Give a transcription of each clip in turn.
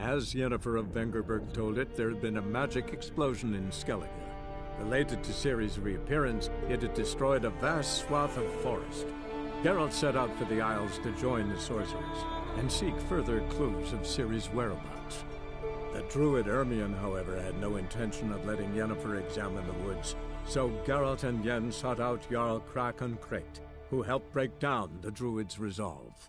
As Yennefer of Vengerberg told it, there had been a magic explosion in Skellige. Related to Ciri's reappearance, it had destroyed a vast swath of forest. Geralt set out for the Isles to join the sorcerers, and seek further clues of Ciri's whereabouts. The druid Ermion, however, had no intention of letting Yennefer examine the woods, so Geralt and Yen sought out Jarl Krakon Krayt, who helped break down the druid's resolve.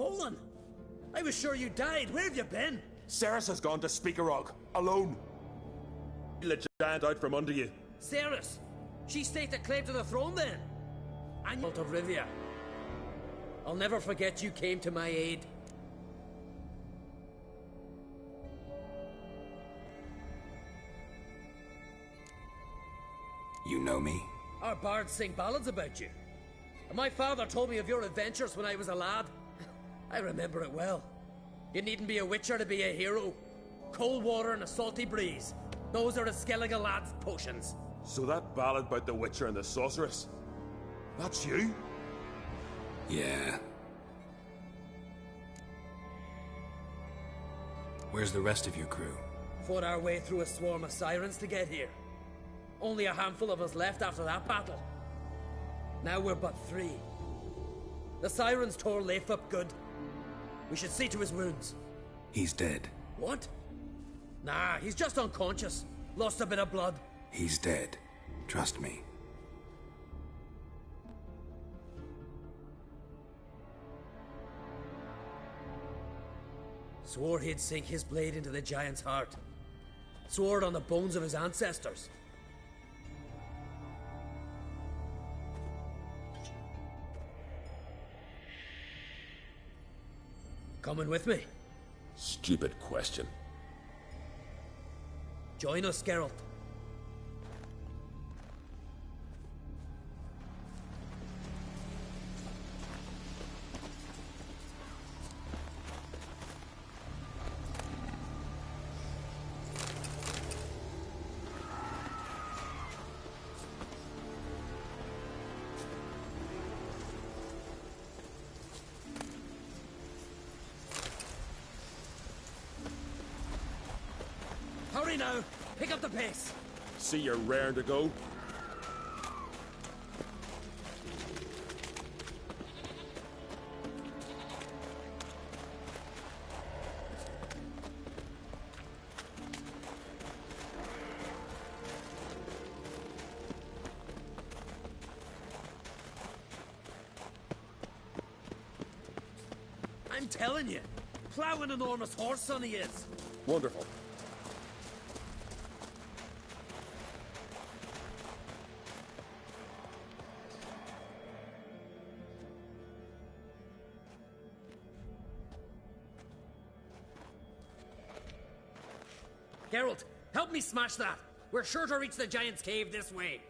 fallen. I was sure you died. Where have you been? Cerys has gone to Speakerog, alone. The giant out from under you. Cerys? She staked a claim to the throne then? And of Rivia. I'll never forget you came to my aid. You know me? Our bards sing ballads about you. And my father told me of your adventures when I was a lad. I remember it well. You needn't be a witcher to be a hero. Cold water and a salty breeze. Those are the Skellige lad's potions. So that ballad about the Witcher and the Sorceress, that's you? Yeah. Where's the rest of your crew? Fought our way through a swarm of sirens to get here. Only a handful of us left after that battle. Now we're but 3. The sirens tore Leif up good. We should see to his wounds. He's dead. What? Nah, he's just unconscious. Lost a bit of blood. He's dead. Trust me. Swore he'd sink his blade into the giant's heart. Swore it on the bones of his ancestors. Coming with me? Stupid question. Join us, Geralt. Hurry now! Pick up the pace! See you're raring to go? I'm telling you, plow an enormous horse son he is. Wonderful. Geralt, help me smash that. We're sure to reach the giant's cave this way.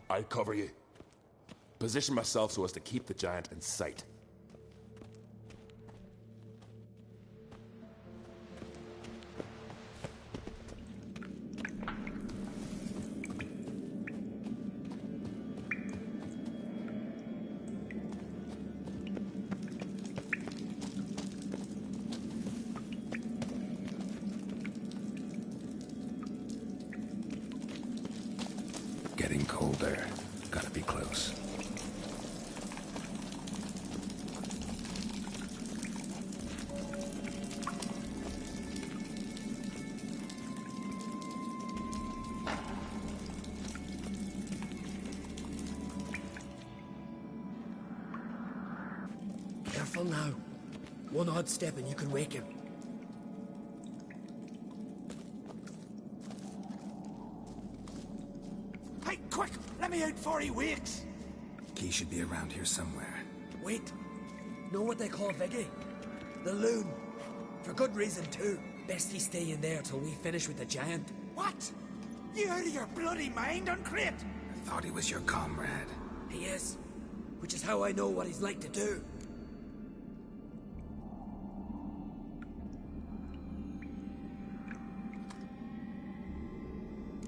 I'll cover you. Position myself so as to keep the giant in sight. Getting colder. Gotta be close. Careful now. One odd step and you can wake him. Hey, quick! Let me out before he wakes! Key should be around here somewhere. Wait. Know what they call Viggy? The loon. For good reason, too. Best he stay in there till we finish with the giant. What? You out of your bloody mind, Uncrate? I thought he was your comrade. He is. Which is how I know what he's like to do.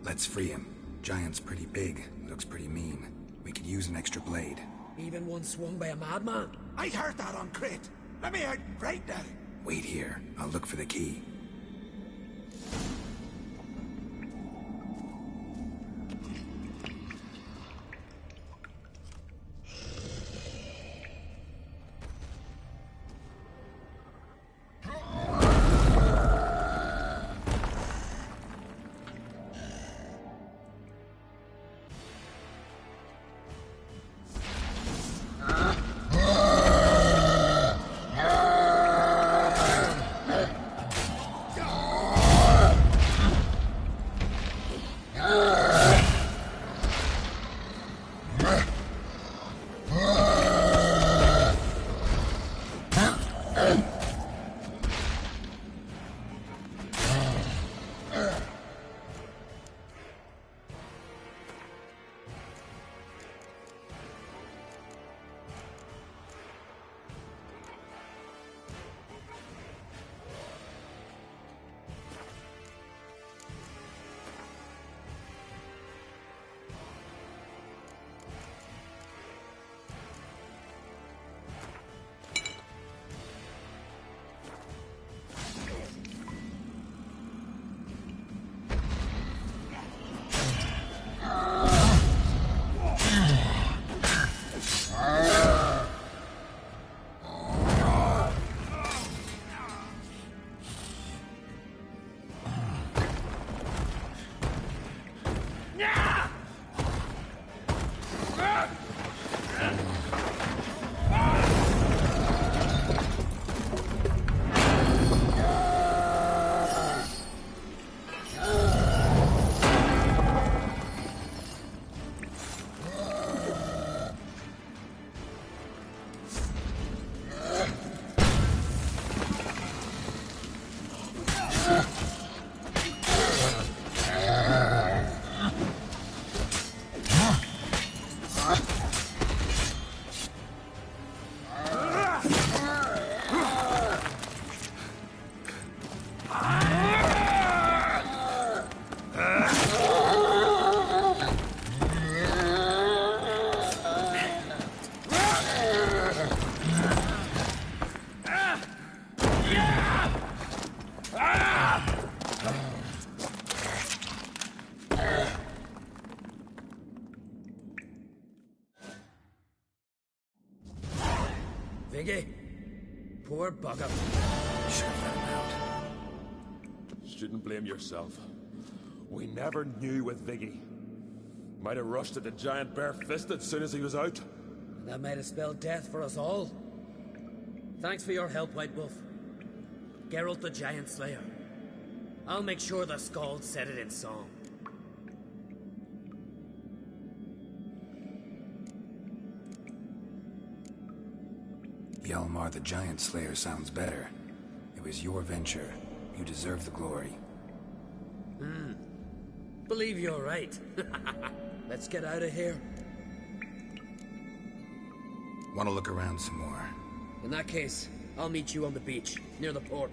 Let's free him. Giant's pretty big. Looks pretty mean. We could use an extra blade. Even one swung by a madman. I heard that, Uncrate. Let me out right now. Wait here. I'll look for the key. Biggie. Poor bugger. Should have let him out. Shouldn't blame yourself. We never knew with Viggy. Might have rushed at the giant bare-fisted as soon as he was out. That might have spelled death for us all. Thanks for your help, White Wolf. Geralt the Giant Slayer. I'll make sure the Skald said it in song. Hjalmar the Giant Slayer sounds better. It was your venture. You deserve the glory. Believe you're right. Let's get out of here. Want to look around some more? In that case, I'll meet you on the beach, near the port.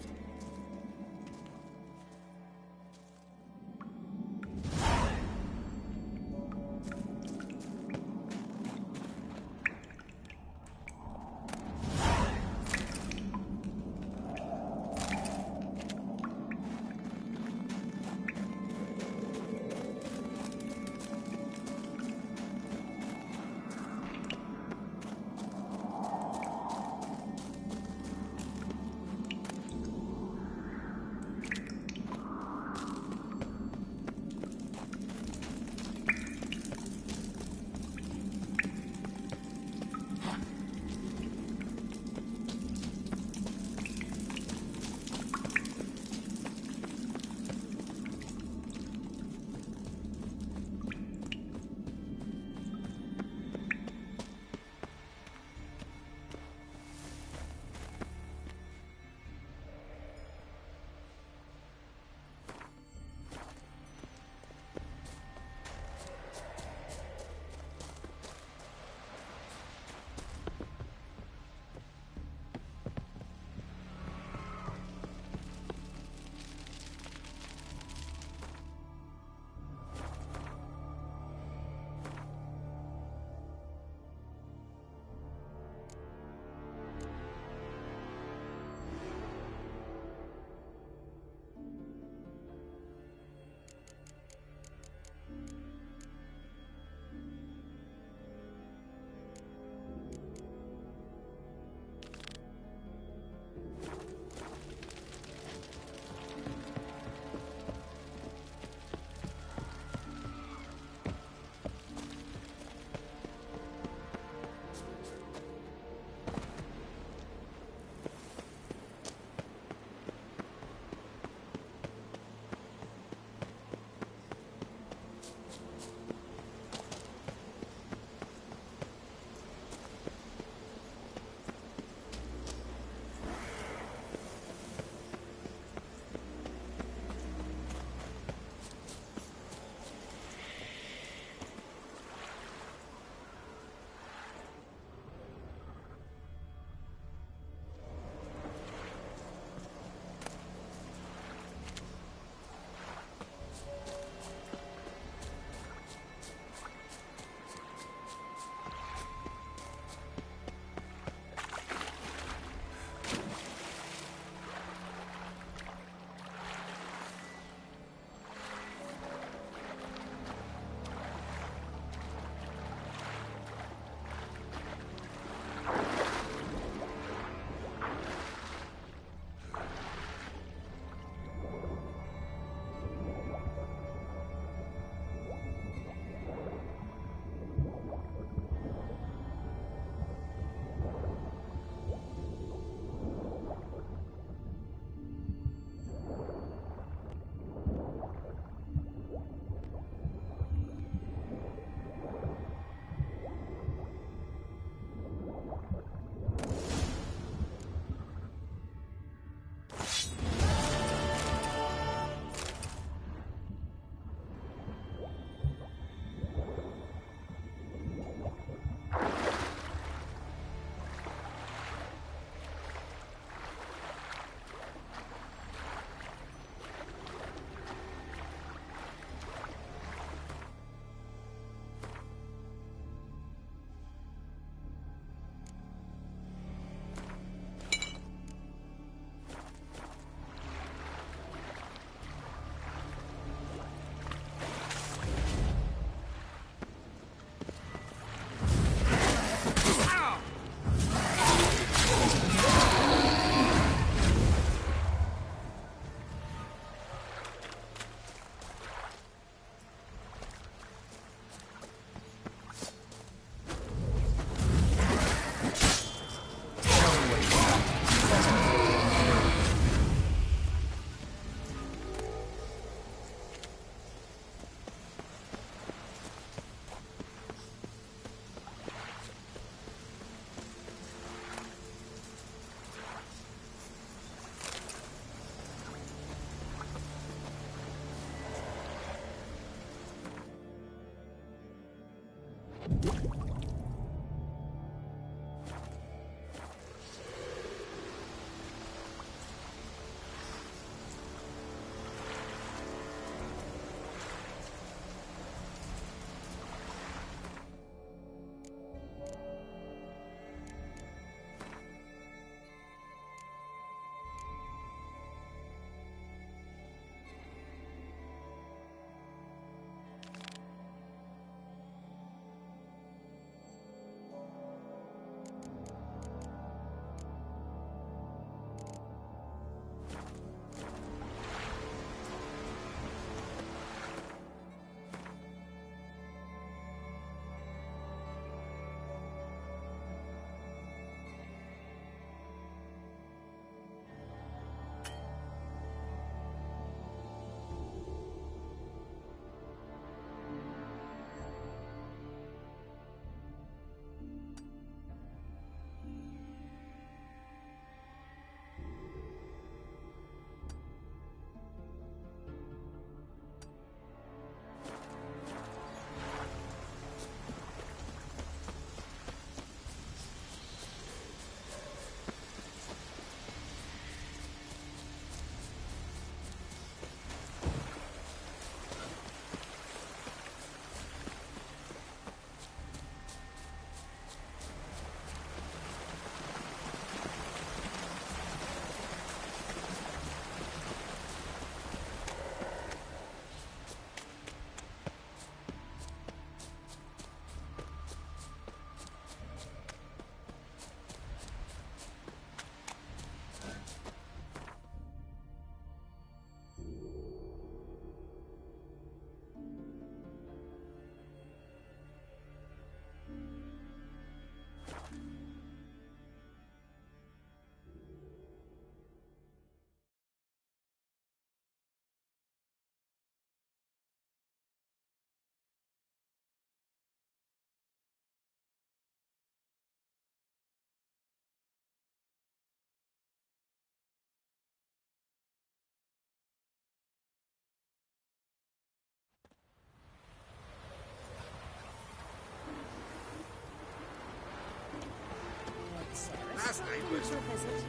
Last night was... Your visit. It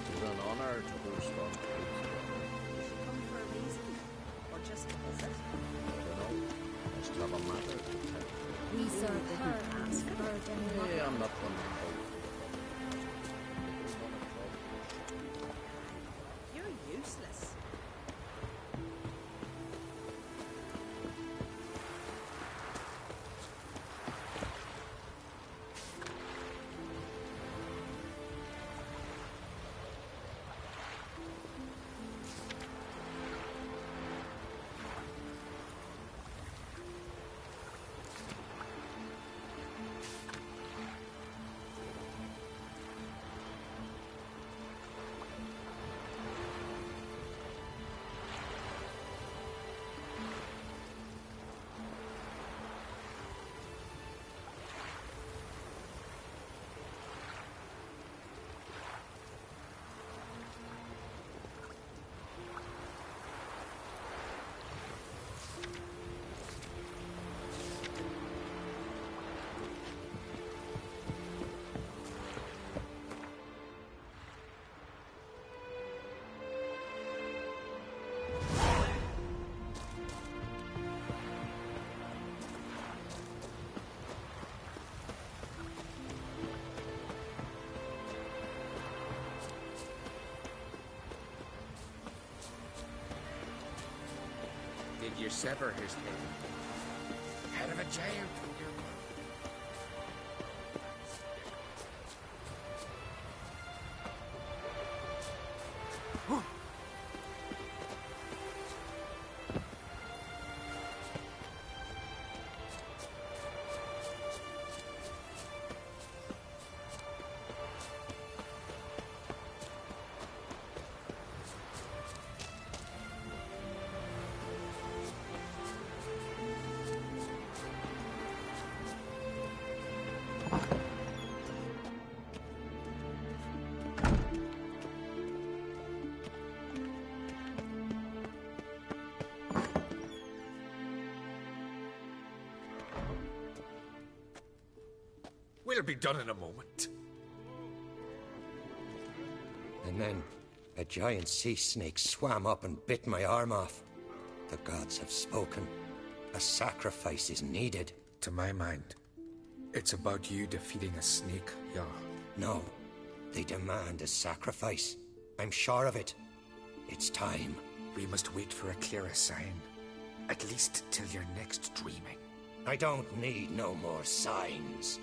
was an honor to host on Did you come for a reason? Or just to visit? I don't know. Must have a matter to tell. We didn't ask for any Hey, I'm not one to hold. You're useless. Did you sever his head? Head of a giant. We'll be done in a moment. And then a giant sea snake swam up and bit my arm off. The gods have spoken. A sacrifice is needed. To my mind, it's about you defeating a snake, Jarl. No, they demand a sacrifice. I'm sure of it. It's time. We must wait for a clearer sign. At least till your next dreaming. I don't need no more signs.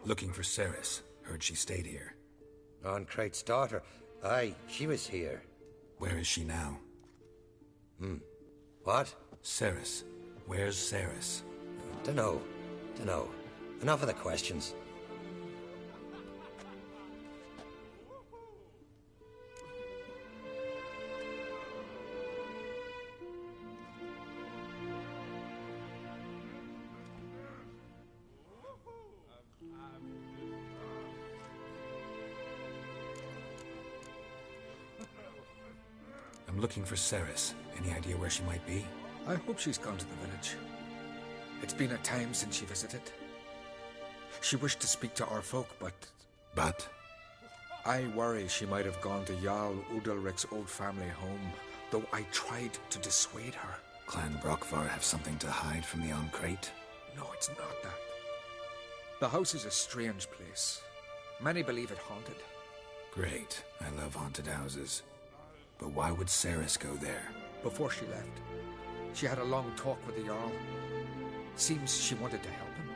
Looking for Cerys. Heard she stayed here. Oncrate's daughter. Aye, she was here. Where is she now? What? Cerys. Where's Cerys? Dunno. Enough of the questions. I'm looking for Cerys. Any idea where she might be? I hope she's gone to the village. It's been a time since she visited. She wished to speak to our folk, but... But? I worry she might have gone to Jarl Udalric's old family home, though I tried to dissuade her. Clan Brockvar have something to hide from the Oncrate? No, it's not that. The house is a strange place. Many believe it haunted. Great. I love haunted houses. But why would Cerys go there? Before she left, she had a long talk with the Jarl. Seems she wanted to help him.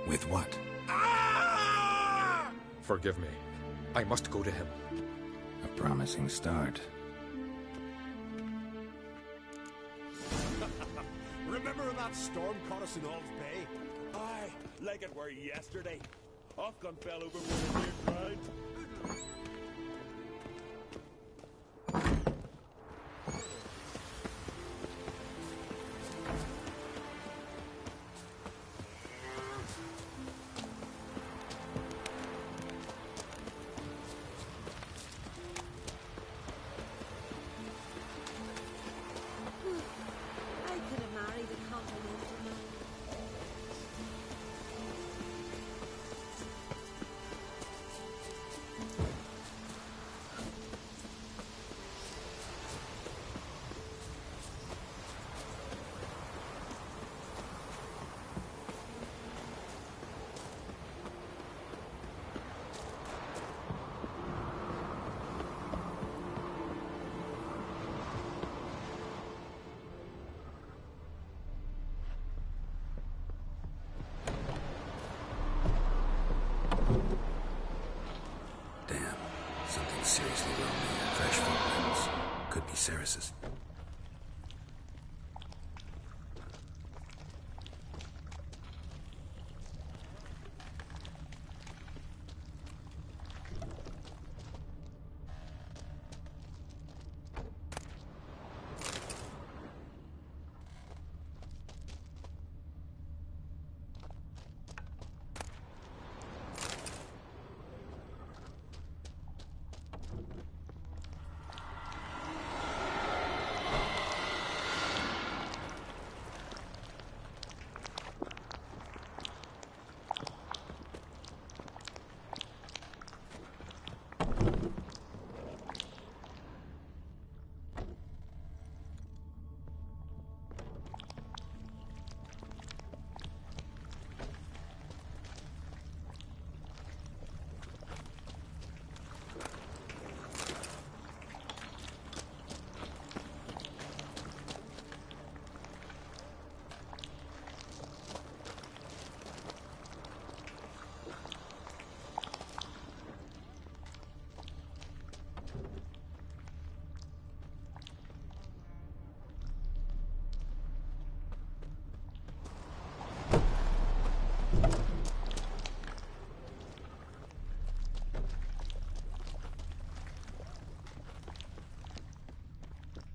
With what? Forgive me. I must go to him. A promising start. Remember when that storm caught us in All's Bay? Aye, like it were yesterday. Ofcom fell over with a near drowned. I could have married a continental man. Damn. Something seriously wrong here. Fresh footprints. Could be Cerys's.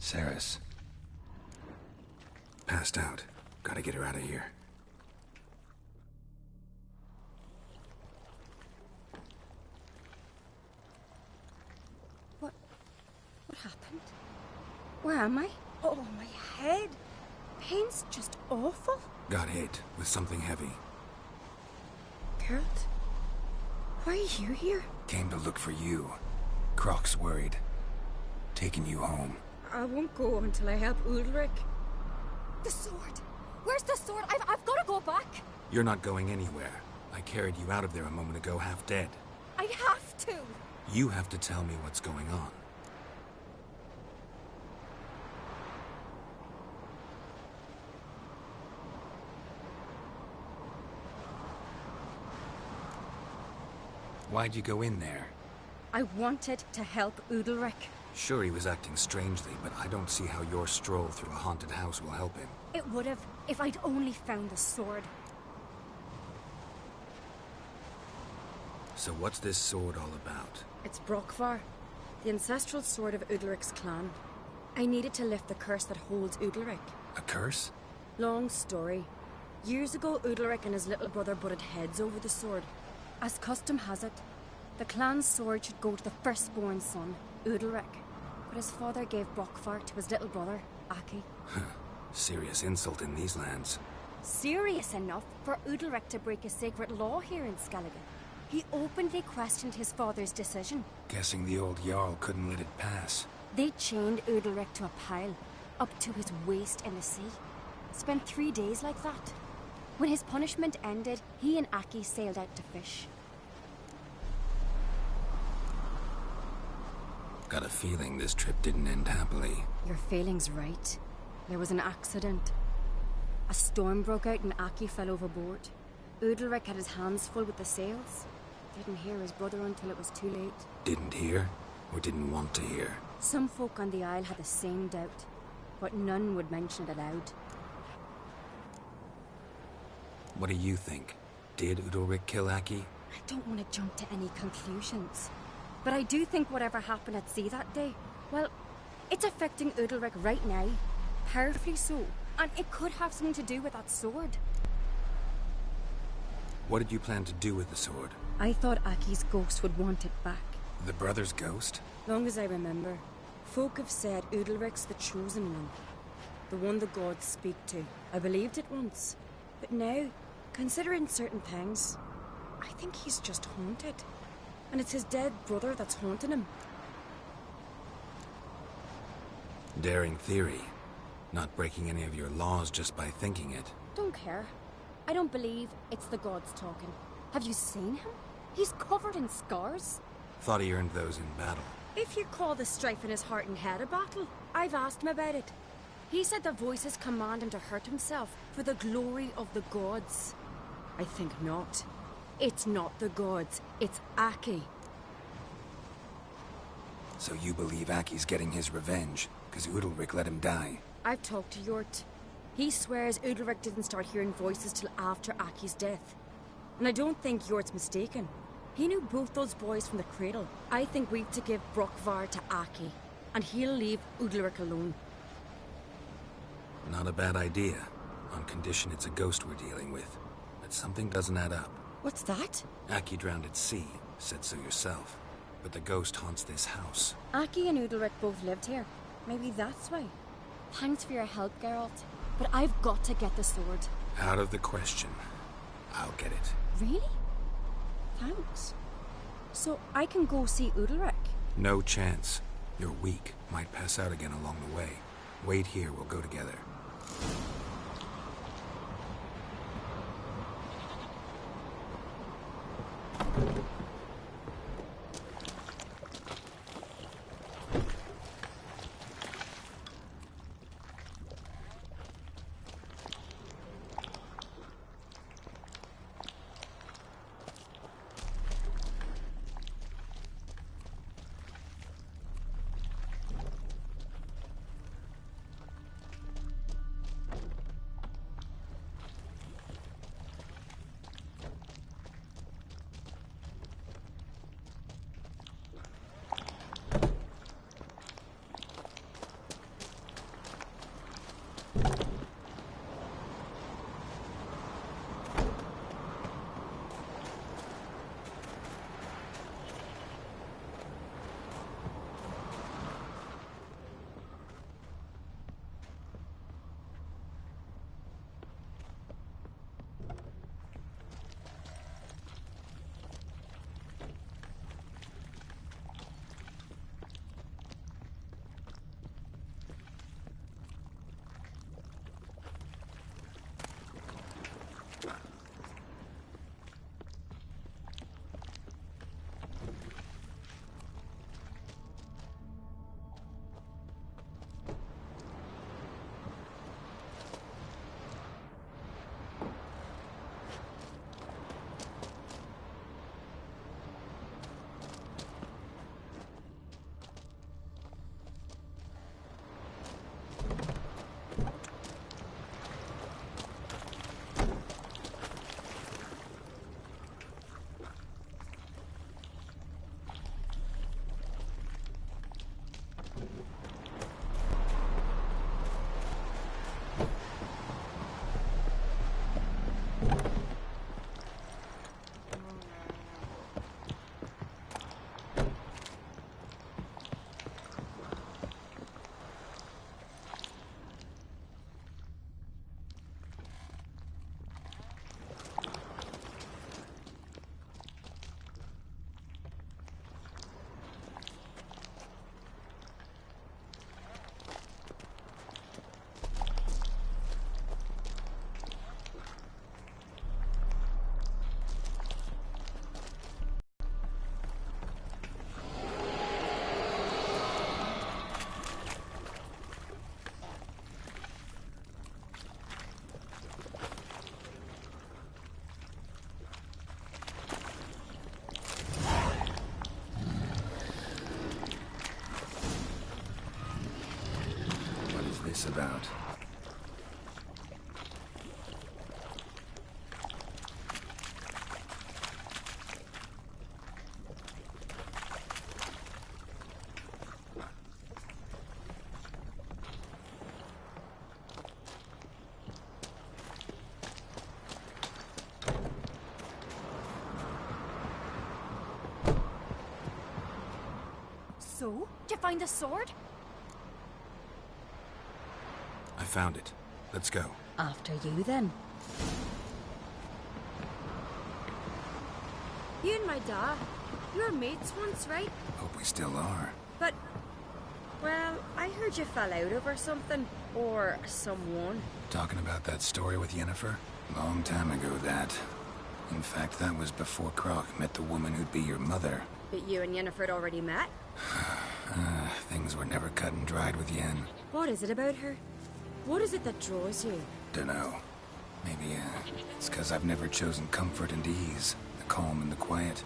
Cerys. Passed out. Gotta get her out of here. What happened? Where am I? Oh, my head. Pain's just awful. Got hit with something heavy. Geralt, why are you here? Came to look for you. Croc's worried. Taking you home. I won't go until I help Ulrich. The sword! Where's the sword? I've got to go back! You're not going anywhere. I carried you out of there a moment ago, half dead. I have to! You have to tell me what's going on. Why'd you go in there? I wanted to help Ulrich. Sure, he was acting strangely, but I don't see how your stroll through a haunted house will help him. It would have, if I'd only found the sword. So what's this sword all about? It's Brokvar, the ancestral sword of Udalric's clan. I needed to lift the curse that holds Udalric. A curse? Long story. Years ago, Udalric and his little brother butted heads over the sword. As custom has it, the clan's sword should go to the firstborn son, Udalric. But his father gave Brokvar to his little brother, Aki. Serious insult in these lands. Serious enough for Udalric to break a sacred law here in Skellige. He openly questioned his father's decision. Guessing the old Jarl couldn't let it pass. They chained Udalric to a pile, up to his waist in the sea. Spent 3 days like that. When his punishment ended, he and Aki sailed out to fish. Got a feeling this trip didn't end happily. Your feeling's right. There was an accident. A storm broke out and Aki fell overboard. Udalric had his hands full with the sails. Didn't hear his brother until it was too late. Didn't hear? Or didn't want to hear? Some folk on the Isle had the same doubt, but none would mention it aloud. What do you think? Did Udalric kill Aki? I don't want to jump to any conclusions. But I do think whatever happened at sea that day, well, it's affecting Udalric right now. Powerfully so. And it could have something to do with that sword. What did you plan to do with the sword? I thought Aki's ghost would want it back. The brother's ghost? Long as I remember, folk have said Udalric's the chosen one. The one the gods speak to. I believed it once. But now, considering certain things, I think he's just haunted. And it's his dead brother that's haunting him. Daring theory. Not breaking any of your laws just by thinking it. Don't care. I don't believe it's the gods talking. Have you seen him? He's covered in scars. Thought he earned those in battle. If you call the strife in his heart and head a battle, I've asked him about it. He said the voices command him to hurt himself for the glory of the gods. I think not. It's not the gods, it's Aki. So you believe Aki's getting his revenge, because Udalric let him die? I've talked to Yort. He swears Udalric didn't start hearing voices till after Aki's death. And I don't think Yort's mistaken. He knew both those boys from the cradle. I think we've to give Brokvar to Aki, and he'll leave Udalric alone. Not a bad idea, on condition it's a ghost we're dealing with. But something doesn't add up. What's that? Aki drowned at sea, said so yourself. But the ghost haunts this house. Aki and Udalric both lived here. Maybe that's why. Thanks for your help, Geralt. But I've got to get the sword. Out of the question. I'll get it. Really? Thanks. So I can go see Udalric? No chance. You're weak. Might pass out again along the way. Wait here, we'll go together. this about? So? Did you find the sword? I found it. Let's go. After you, then. You and my dad, you were mates once, right? Hope we still are. But, well, I heard you fell out over something. Or someone. Talking about that story with Yennefer? Long time ago, that. In fact, that was before Croc met the woman who'd be your mother. But you and Yennefer had already met? Things were never cut and dried with Yen. What is it about her? What is it that draws you? Dunno. Maybe, it's 'cause I've never chosen comfort and ease. The calm and the quiet.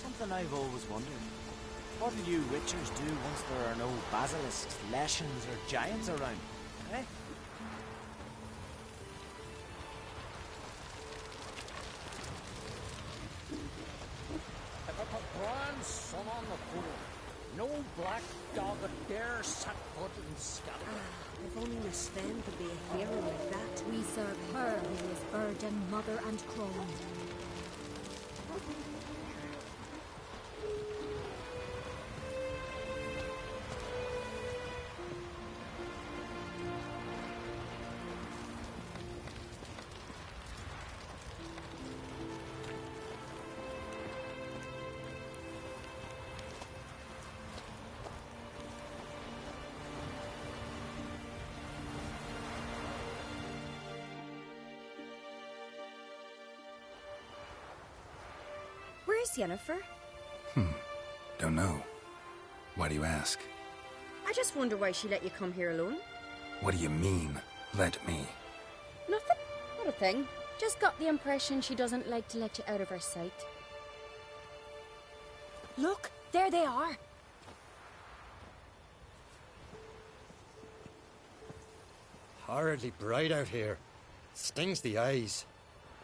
Something I've always wondered. What do you witchers do once there are no basilisks, leshens, or giants around? Eh? If I put Brian's son on the pool, no black dog would dare set foot in Skellige. If only Miss Sven could be a hero like that. We serve her who is virgin, mother, and crone. Where's Yennefer? Don't know. Why do you ask? I just wonder why she let you come here alone. What do you mean, let me? Nothing. Not a thing. Just got the impression she doesn't like to let you out of her sight. Look, there they are. Horridly bright out here. Stings the eyes.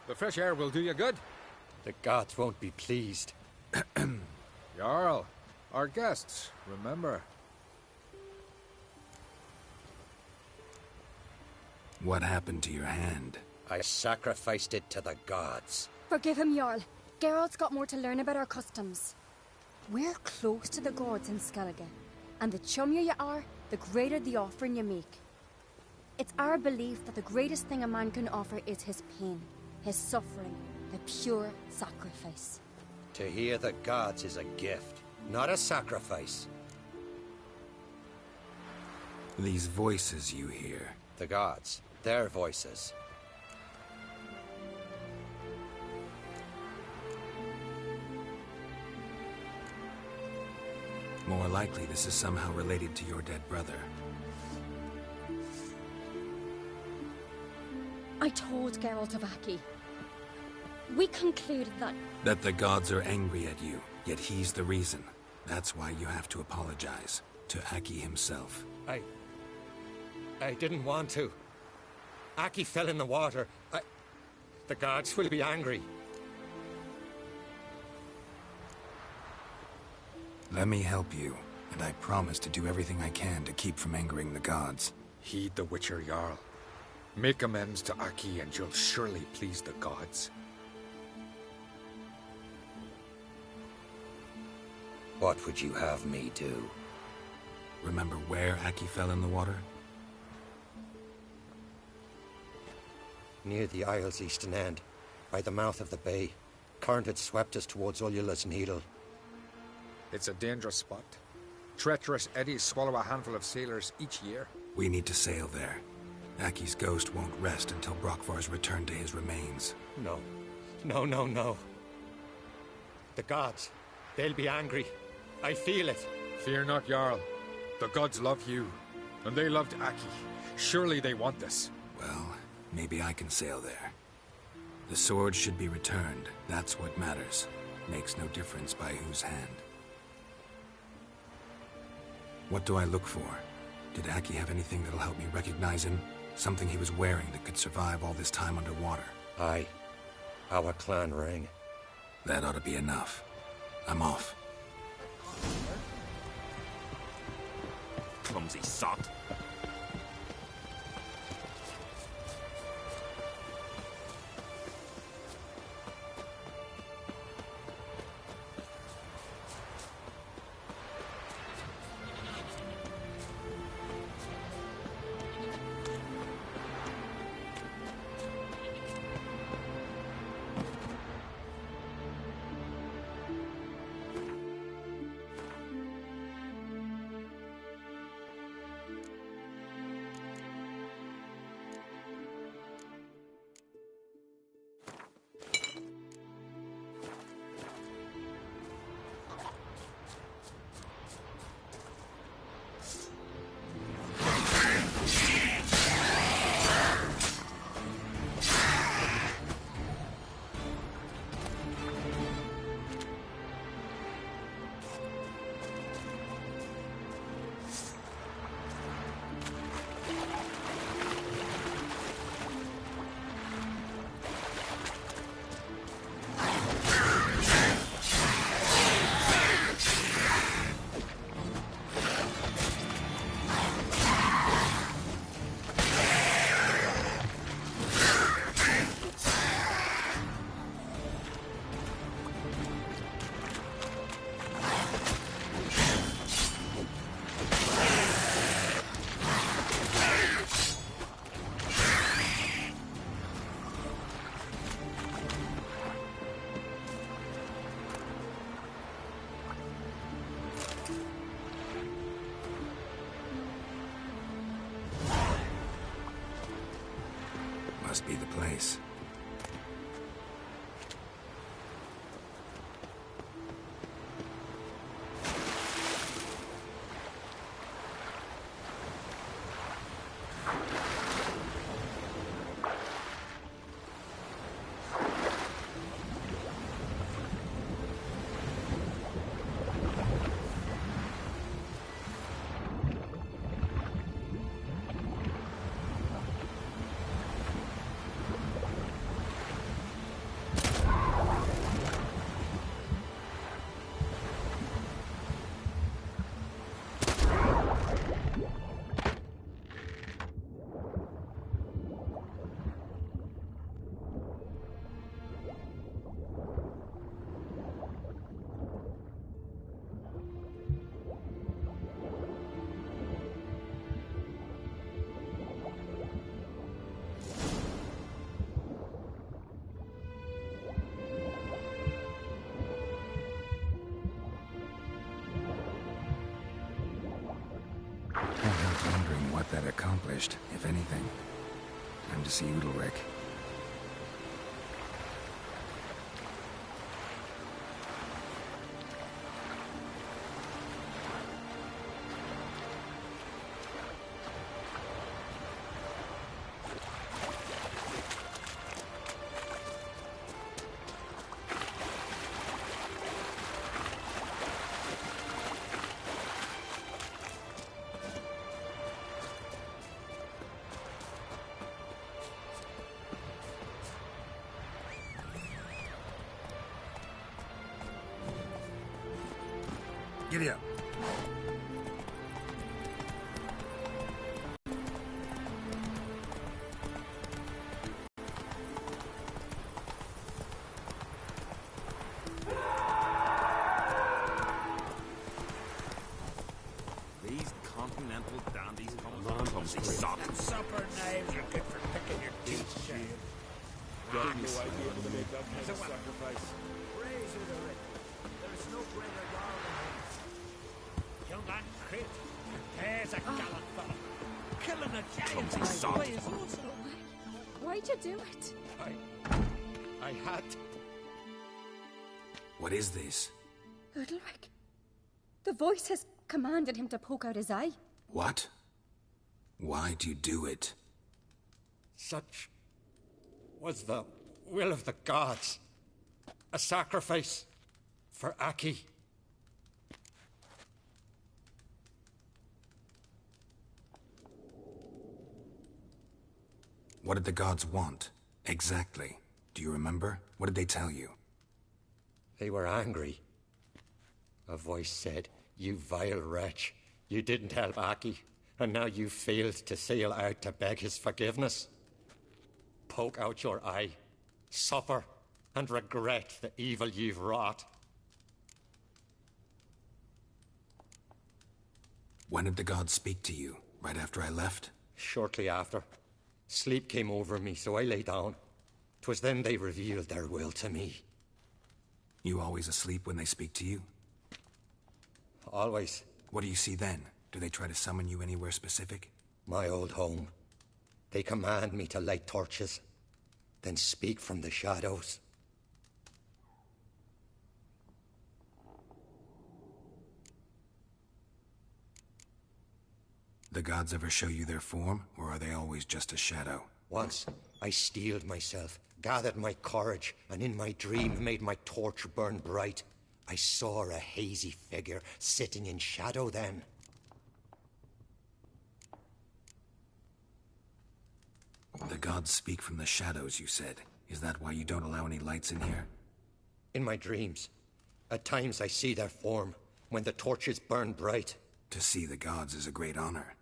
The fresh air will do you good. The gods won't be pleased. Jarl, our guests, remember. What happened to your hand? I sacrificed it to the gods. Forgive him, Jarl. Geralt's got more to learn about our customs. We're close to the gods in Skellige, and the chummier you are, the greater the offering you make. It's our belief that the greatest thing a man can offer is his pain, his suffering, the pure sacrifice. To hear the gods is a gift, not a sacrifice. These voices you hear. The gods, their voices. More likely this is somehow related to your dead brother. I told Geralt of Aki. We concluded that... That the gods are angry at you, yet he's the reason. That's why you have to apologize. To Aki himself. I didn't want to. Aki fell in the water. The gods will be angry. Let me help you, and I promise to do everything I can to keep from angering the gods. Heed the Witcher Jarl. Make amends to Aki and you'll surely please the gods. What would you have me do? Remember where Aki fell in the water? Near the Isle's eastern end, by the mouth of the bay. Current had swept us towards Ullula's Needle. It's a dangerous spot. Treacherous eddies swallow a handful of sailors each year. We need to sail there. Aki's ghost won't rest until Brokvar's returned to his remains. No. No. The gods, they'll be angry. I feel it. Fear not, Jarl. The gods love you, and they loved Aki. Surely they want this. Well, maybe I can sail there. The sword should be returned. That's what matters. Makes no difference by whose hand. What do I look for? Did Aki have anything that'll help me recognize him? Something he was wearing that could survive all this time underwater? Aye. Our clan ring. That ought to be enough. I'm off. Clumsy sot. Must be the place. I'm wondering what that accomplished, if anything. Time to see Udalryk. Giddy up. Got no idea to make that kind of sacrifice. Praise Udalric. There's no greater God than him. Young lad Crit. There's a gallant fellow. Killing a giant he saw. Why'd you do it? I had to. What is this? Udalric. The voice has commanded him to poke out his eye. What? Why'd you do it? Such was the will of the gods. A sacrifice for Aki. What did the gods want? Exactly. Do you remember? What did they tell you? They were angry. A voice said, "You vile wretch. You didn't help Aki, and now you failed to sail out to beg his forgiveness. Poke out your eye, suffer, and regret the evil you've wrought." When did the gods speak to you? Right after I left? Shortly after. Sleep came over me, so I lay down. 'Twas then they revealed their will to me. You always asleep when they speak to you? Always. What do you see then? Do they try to summon you anywhere specific? My old home. They command me to light torches, then speak from the shadows. The gods ever show you their form, or are they always just a shadow? Once, I steeled myself, gathered my courage, and in my dream made my torch burn bright. I saw a hazy figure sitting in shadow then. The gods speak from the shadows, you said. Is that why you don't allow any lights in here? In my dreams. At times I see their form, when the torches burn bright. To see the gods is a great honor.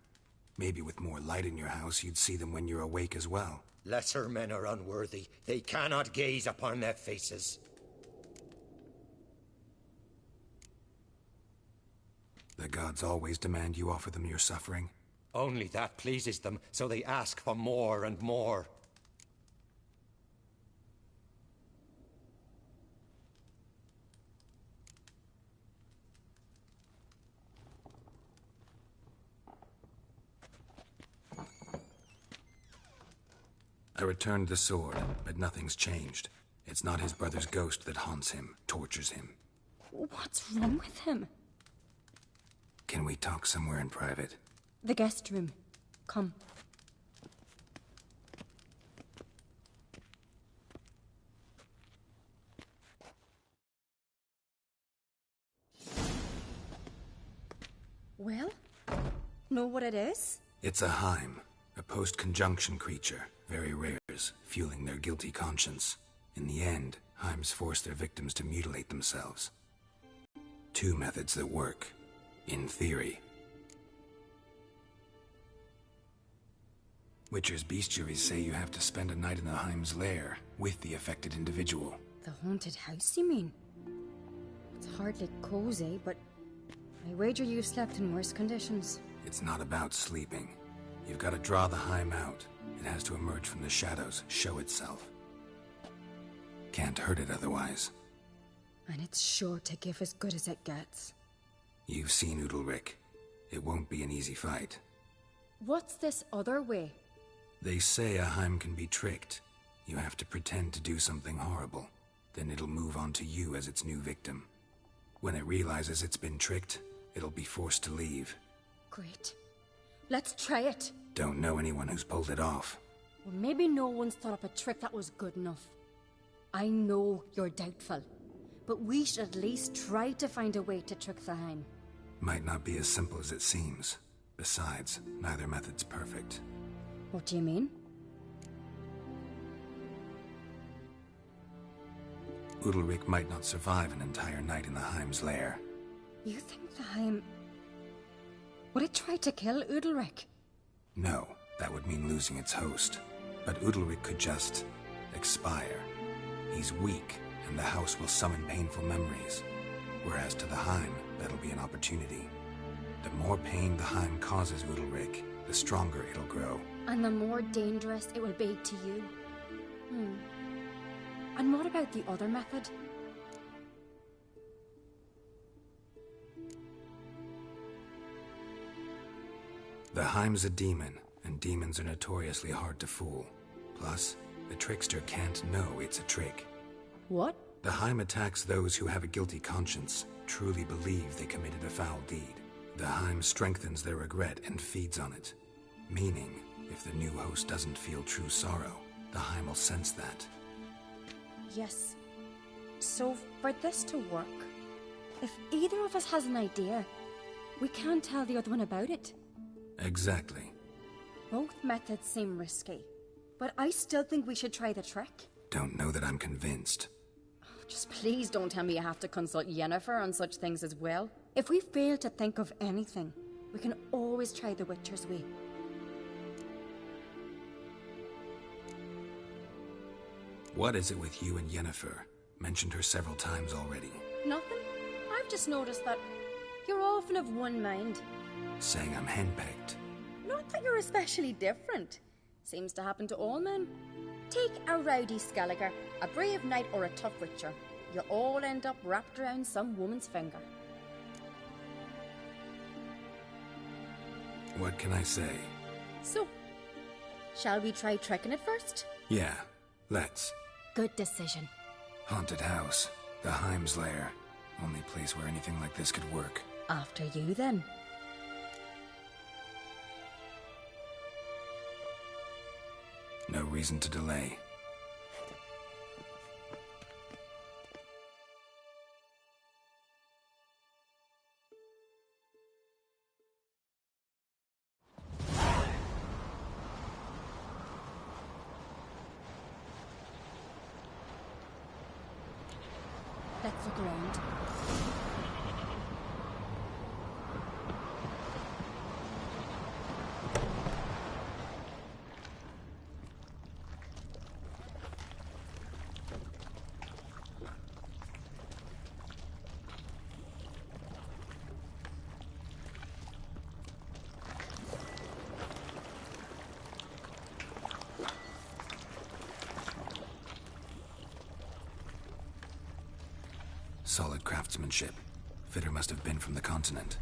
Maybe with more light in your house, you'd see them when you're awake as well. Lesser men are unworthy. They cannot gaze upon their faces. The gods always demand you offer them your suffering? Only that pleases them, so they ask for more and more. I returned the sword, but nothing's changed. It's not his brother's ghost that haunts him, tortures him. What's wrong with him? Can we talk somewhere in private? The guest room. Come. Well? Know what it is? It's a Heim, a post-conjunction creature. Very rares, fueling their guilty conscience. In the end, Heims force their victims to mutilate themselves. Two methods that work. In theory. Witcher's bestiaries say you have to spend a night in the Heim's lair with the affected individual. The haunted house, you mean? It's hardly cozy, but I wager you've slept in worse conditions. It's not about sleeping. You've got to draw the Heim out. It has to emerge from the shadows, show itself. Can't hurt it otherwise. And it's sure to give as good as it gets. You've seen Udalric. It won't be an easy fight. What's this other way? They say a Heim can be tricked. You have to pretend to do something horrible. Then it'll move on to you as its new victim. When it realizes it's been tricked, it'll be forced to leave. Great. Let's try it. Don't know anyone who's pulled it off. Well, maybe no one's thought up a trick that was good enough. I know you're doubtful, but we should at least try to find a way to trick the Heim. Might not be as simple as it seems. Besides, neither method's perfect. What do you mean? Udalric might not survive an entire night in the Heim's lair. You think the Heim... would it try to kill Udalric? No, that would mean losing its host. But Udalric could just... expire. He's weak, and the house will summon painful memories. Whereas to the Heim, that'll be an opportunity. The more pain the Heim causes Udalric, the stronger it'll grow. And the more dangerous it will be to you. And what about the other method? The Heim's a demon, and demons are notoriously hard to fool. Plus, the trickster can't know it's a trick. What? The Heim attacks those who have a guilty conscience, truly believe they committed a foul deed. The Heim strengthens their regret and feeds on it. Meaning, if the new host doesn't feel true sorrow, the Heim will sense that. Yes. So, for this to work, if either of us has an idea, we can't tell the other one about it. Exactly. Both methods seem risky, but I still think we should try the trick. Don't know that I'm convinced. Just please don't tell me you have to consult Yennefer on such things as well. If we fail to think of anything, we can always try the Witcher's way. What is it with you and Yennefer? Mentioned her several times already. Nothing. I've just noticed that you're often of one mind. Saying I'm henpecked. Not that you're especially different. Seems to happen to all men. Take a rowdy Skelliger, a brave knight, or a tough witcher. You all end up wrapped around some woman's finger. What can I say? So, shall we try tricking it first? Yeah, let's. Good decision. Haunted house. The Heim's lair. Only place where anything like this could work. After you, then. No reason to delay. Let's look around. Solid craftsmanship. Fitter must have been from the continent.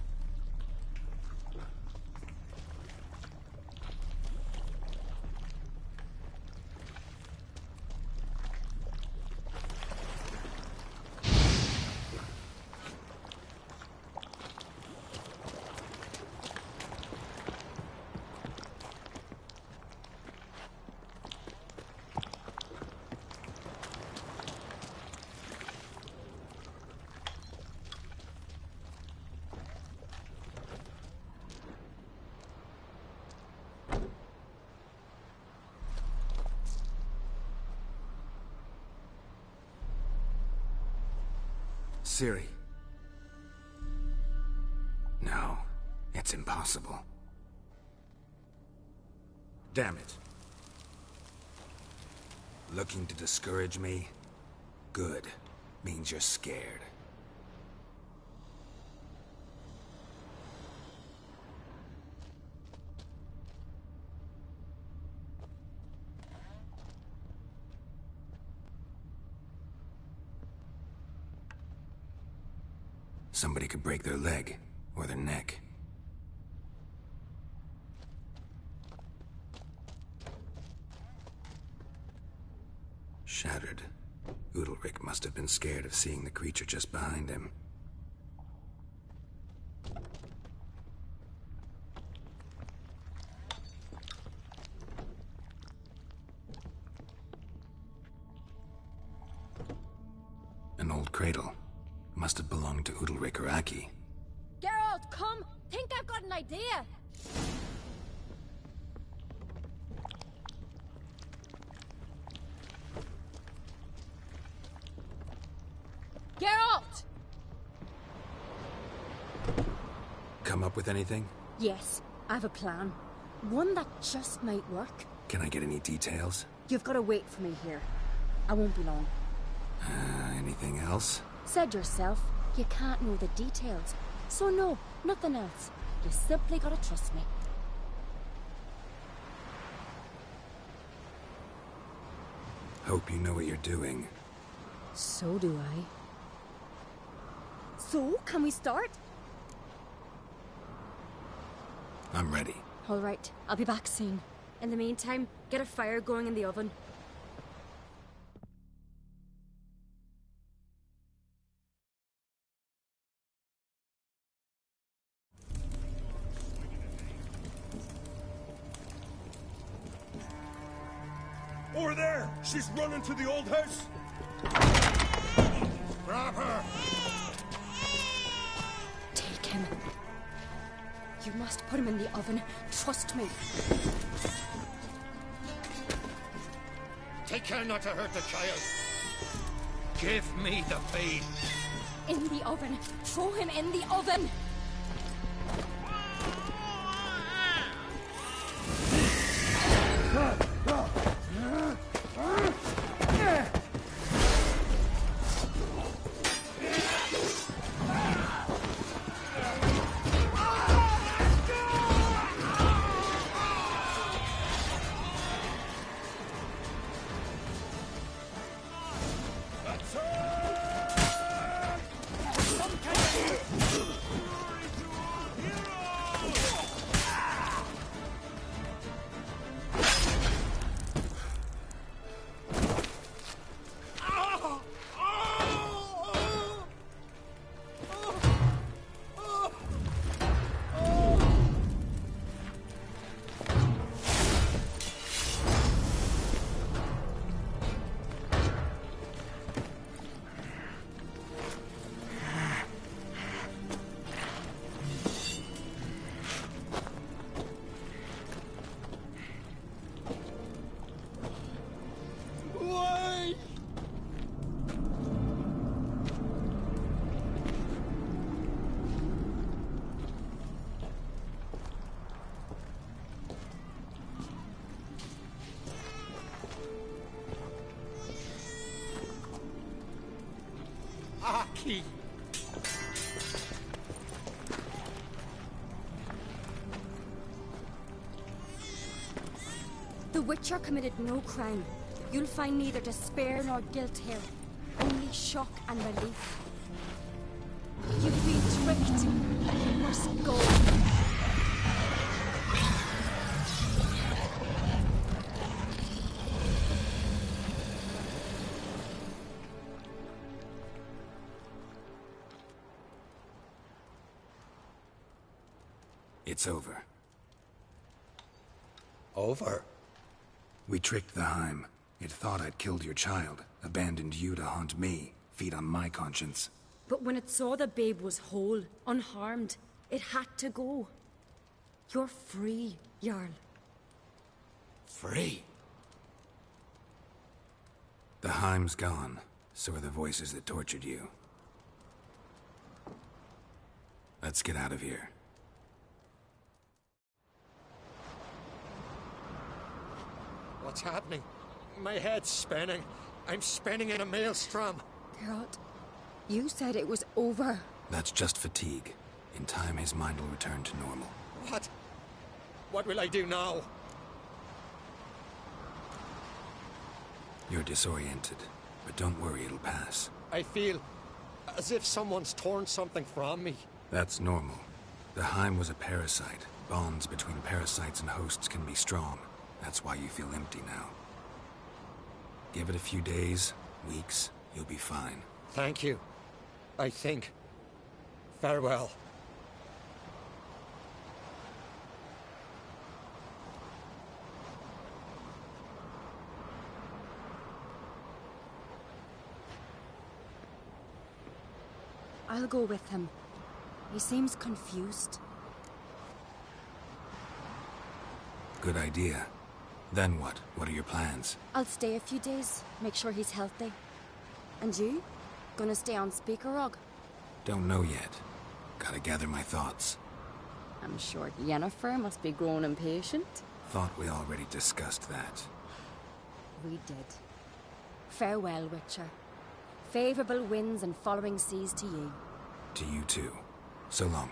Ciri. No, it's impossible. Damn it. Looking to discourage me? Good. Means you're scared. Somebody could break their leg, or their neck. Shattered. Udalryk must have been scared of seeing the creature just behind him. An old cradle. Must have belonged to Udalryk or Aki. Geralt, come! Think I've got an idea! Geralt! Come up with anything? Yes, I have a plan. One that just might work. Can I get any details? You've got to wait for me here. I won't be long. Anything else? Said yourself, you can't know the details. So no, nothing else. You simply gotta trust me. Hope you know what you're doing. So do I. So, can we start? I'm ready. All right, I'll be back soon. In the meantime, get a fire going in the oven. Over there! She's running to the old house! Grab her! Take him. You must put him in the oven. Trust me. Take care not to hurt the child. Give me the feed. In the oven. Throw him in the oven. Aki! The Witcher committed no crime. You'll find neither despair nor guilt here. Only shock and relief. You've been tricked. You must go. It's over. Over? We tricked the Heim. It thought I'd killed your child, abandoned you to haunt me, feed on my conscience. But when it saw the babe was whole, unharmed, it had to go. You're free, Jarl. Free? The Heim's gone, so are the voices that tortured you. Let's get out of here. What's happening? My head's spinning. I'm spinning in a maelstrom. Geralt, you said it was over. That's just fatigue. In time, his mind will return to normal. What? What will I do now? You're disoriented, but don't worry, it'll pass. I feel as if someone's torn something from me. That's normal. The Heim was a parasite. Bonds between parasites and hosts can be strong. That's why you feel empty now. Give it a few days, weeks, you'll be fine. Thank you. I think. Farewell. I'll go with him. He seems confused. Good idea. Then what? What are your plans? I'll stay a few days, make sure he's healthy. And you? Gonna stay on Speaker Rog? Don't know yet. Gotta gather my thoughts. I'm sure Yennefer must be growing impatient. Thought we already discussed that. We did. Farewell, Witcher. Favorable winds and following seas to you. To you too. So long.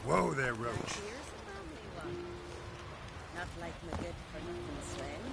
Whoa there, Roach. Here's a family one. Not like my good for nothing Sven.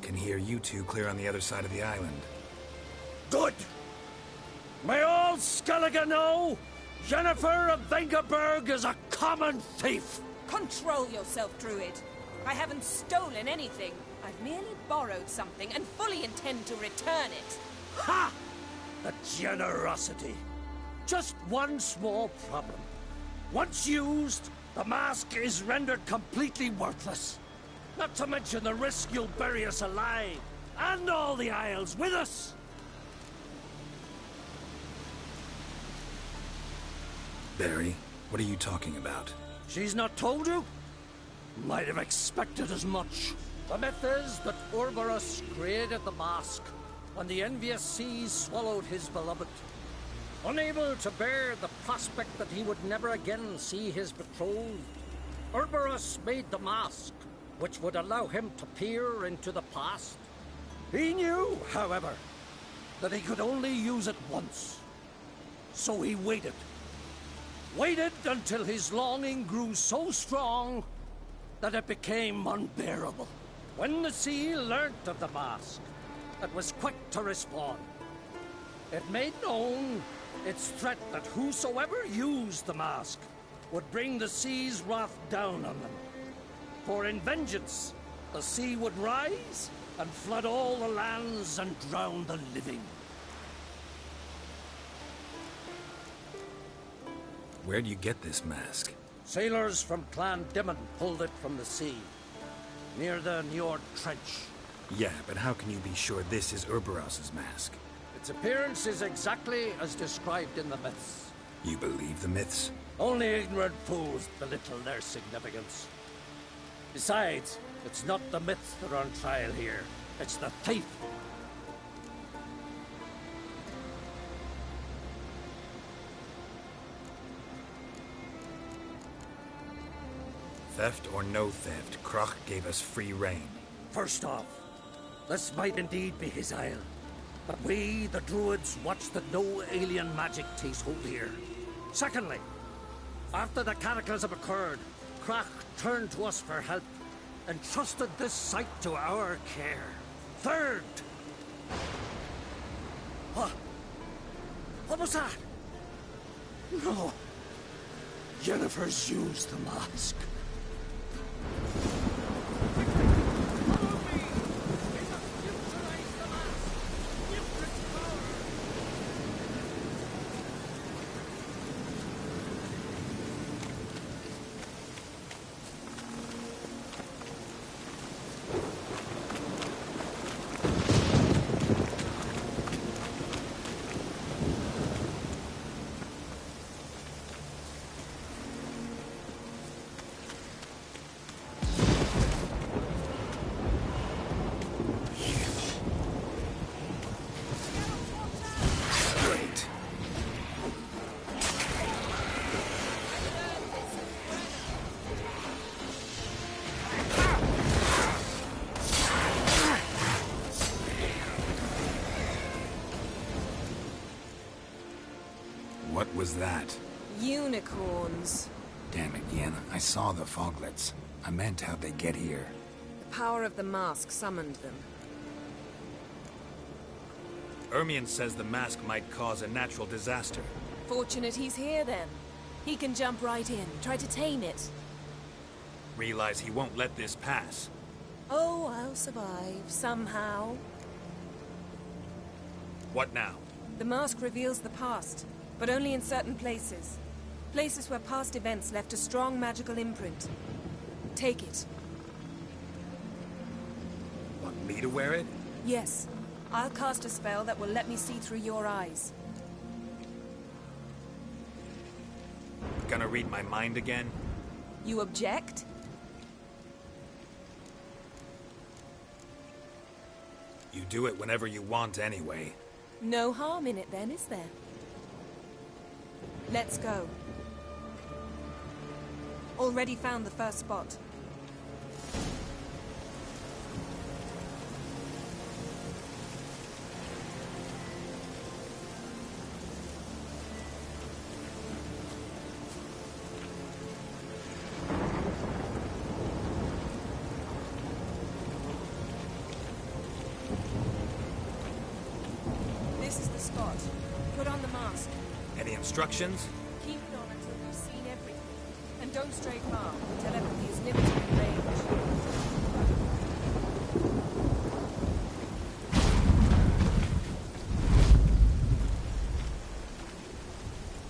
Can hear you two clear on the other side of the island. Good! May all Skellige know Jennifer of Vengerberg is a common thief! Control yourself, Druid. I haven't stolen anything. I've merely borrowed something and fully intend to return it. Ha! The generosity. Just one small problem. Once used, the mask is rendered completely worthless. Not to mention the risk you'll bury us alive, and all the Isles with us! Barry, what are you talking about? She's not told you? Might have expected as much. The myth is that Urberus created the mask when the envious seas swallowed his beloved. Unable to bear the prospect that he would never again see his betrothed, Urberus made the mask, which would allow him to peer into the past. He knew, however, that he could only use it once. So he waited. Waited until his longing grew so strong that it became unbearable. When the sea learnt of the mask, it was quick to respond. It made known its threat that whosoever used the mask would bring the sea's wrath down on them. For in vengeance, the sea would rise and flood all the lands and drown the living. Where do you get this mask? Sailors from Clan Dimon pulled it from the sea, near the Njord Trench. Yeah, but how can you be sure this is Urberus's mask? Its appearance is exactly as described in the myths. You believe the myths? Only ignorant fools belittle their significance. Besides, it's not the myths that are on trial here. It's the thief. Theft or no theft, Kroch gave us free rein. First off, this might indeed be his isle. But we, the Druids, watch that no alien magic takes hold here. Secondly, after the cataclysm occurred, Crach turned to us for help, entrusted this site to our care. Third! What? What was that? No. Yennefer's used the mask. What was that? Unicorns. Damn it, Yen. I saw the foglets. I meant how'd they get here? The power of the mask summoned them. Ermion says the mask might cause a natural disaster. Fortunate he's here, then. He can jump right in, try to tame it. Realize he won't let this pass. Oh, I'll survive, somehow. What now? The mask reveals the past, but only in certain places. Places where past events left a strong magical imprint. Take it. Want me to wear it? Yes. I'll cast a spell that will let me see through your eyes. Gonna read my mind again? You object? You do it whenever you want anyway. No harm in it then, is there? Let's go. Already found the first spot. This is the spot. Put on the mask. Any instructions? Keep it on until you've seen everything. And don't stray far. Telepathy is limited in range.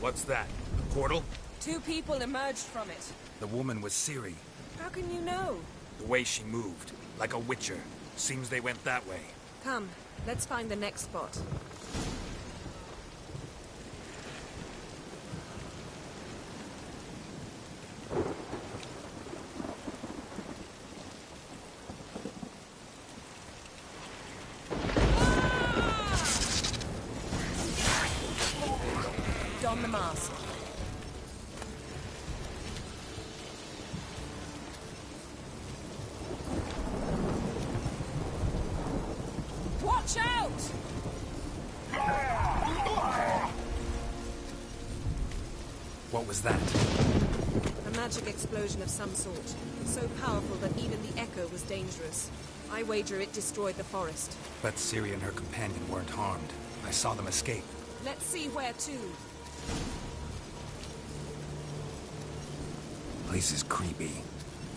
What's that? A portal? 2 people emerged from it. The woman was Ciri. How can you know? The way she moved, like a witcher. Seems they went that way. Come, let's find the next spot. Don the mask. Watch out! What was that? A magic explosion of some sort. So powerful that even the echo was dangerous. I wager it destroyed the forest. But Ciri and her companion weren't harmed. I saw them escape. Let's see where to. Place is creepy.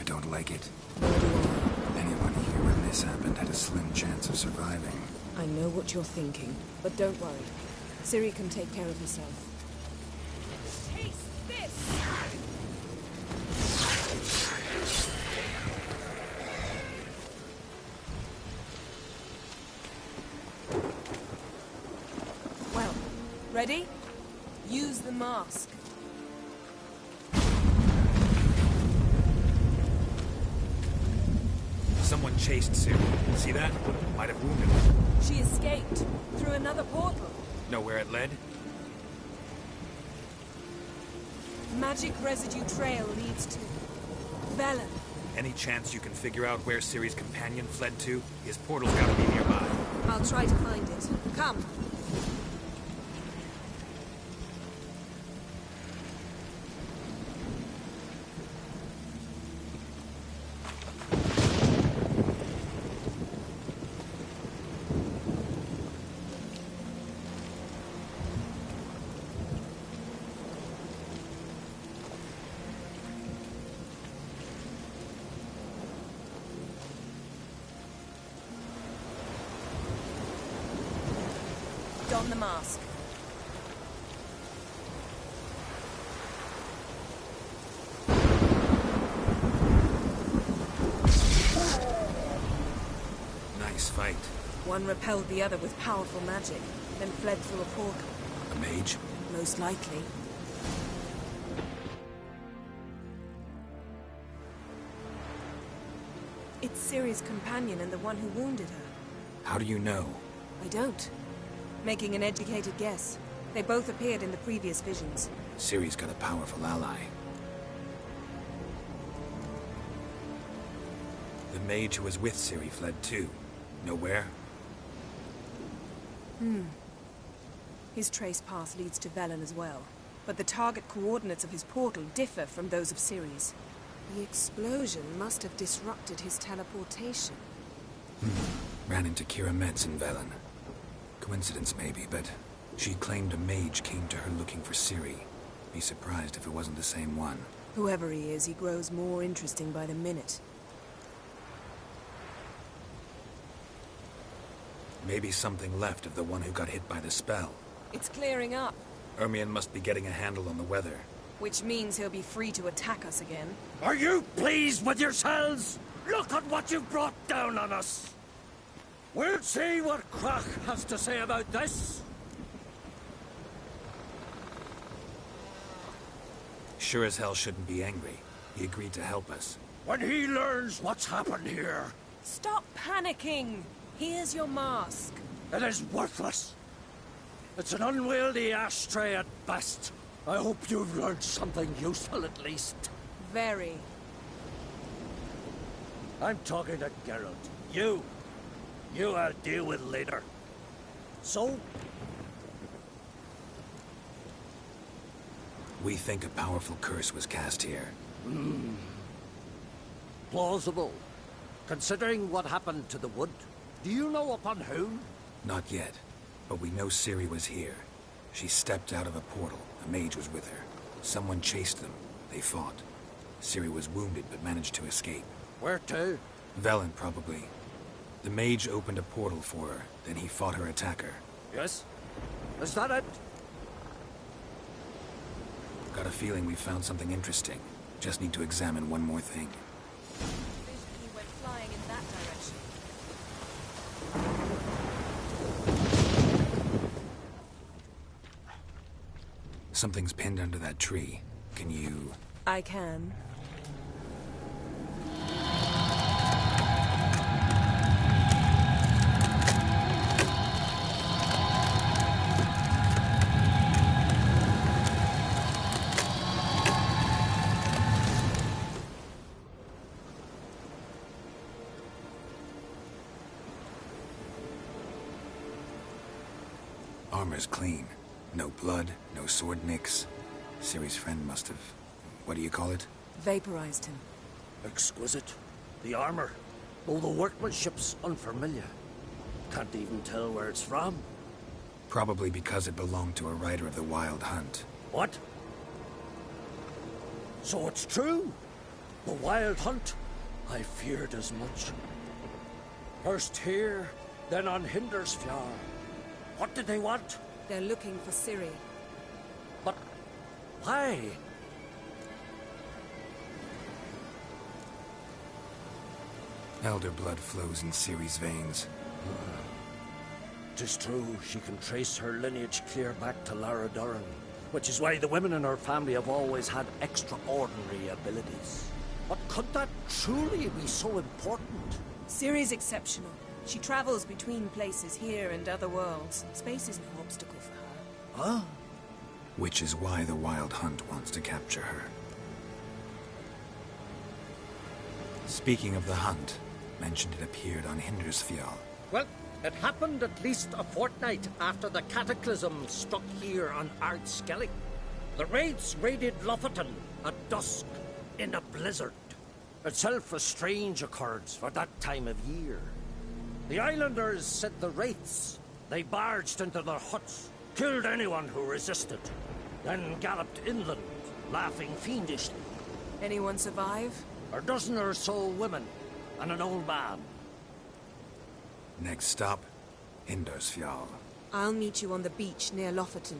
I don't like it. Anyone here when this happened had a slim chance of surviving. I know what you're thinking, but don't worry. Ciri can take care of herself. Taste this! Well, ready? Use the mask. Someone chased Ciri. See that? Might have wounded her. She escaped through another portal. Know where it led? Magic residue trail leads to Velen. Any chance you can figure out where Ciri's companion fled to? His portal's gotta be nearby. I'll try to find it. Come. Don the mask. Nice fight. One repelled the other with powerful magic, then fled through a portal. A mage? Most likely. It's Ciri's companion and the one who wounded her. How do you know? I don't. Making an educated guess. They both appeared in the previous visions. Ciri's got a powerful ally. The mage who was with Ciri fled too. Know where? His trace path leads to Velen as well. But the target coordinates of his portal differ from those of Ciri's. The explosion must have disrupted his teleportation. Ran into Kira Metz in Velen. Coincidence maybe, but she claimed a mage came to her looking for Ciri. Be surprised if it wasn't the same one. Whoever he is, he grows more interesting by the minute. Maybe something left of the one who got hit by the spell. It's clearing up, Ermion must be getting a handle on the weather. which means he'll be free to attack us again. Are you pleased with yourselves? Look at what you've brought down on us. We'll see what Crach has to say about this. Sure as hell shouldn't be angry. He agreed to help us. When he learns what's happened here, Stop panicking! Here's your mask. it is worthless. It's an unwieldy ashtray at best. I hope you've learned something useful at least. Very. I'm talking to Geralt. You I'll deal with later. So, We think a powerful curse was cast here. plausible. Considering what happened to the wood, do you know upon whom? Not yet, but we know Ciri was here. She stepped out of a portal. A mage was with her. Someone chased them. They fought. Ciri was wounded but managed to escape. Where to? Velen, probably. The mage opened a portal for her, then he fought her attacker. Yes? Is that it? Got a feeling we found something interesting. Just need to examine one more thing. He went flying in that direction. Something's pinned under that tree. Can you... I can. Armor's clean. No blood, no sword nicks. Ciri's friend must have... what do you call it? Vaporized him. Exquisite. The armor. Though the workmanship's unfamiliar. Can't even tell where it's from. Probably because it belonged to a rider of the Wild Hunt. What? So it's true? The Wild Hunt? I feared as much. First here, then on Hindersfjord. What did they want? They're looking for Ciri. But why? Elder blood flows in Ciri's veins. 'Tis true, she can trace her lineage clear back to Lara Duran, which is why the women in her family have always had extraordinary abilities. But could that truly be so important? Ciri's exceptional. She travels between places here and other worlds. Space is no obstacle for her. Huh? Which is why the Wild Hunt wants to capture her. Speaking of the hunt, mentioned it appeared on Hindersfjall. Well, it happened at least a fortnight after the cataclysm struck here on Ard Skellig. The raids raided Lofoten at dusk in a blizzard. Itself a strange occurrence for that time of year. The islanders said the wraiths. They barged into their huts, killed anyone who resisted, then galloped inland, laughing fiendishly. Anyone survive? A dozen or so women, and an old man. Next stop, Hindersfjall. I'll meet you on the beach near Lofoten.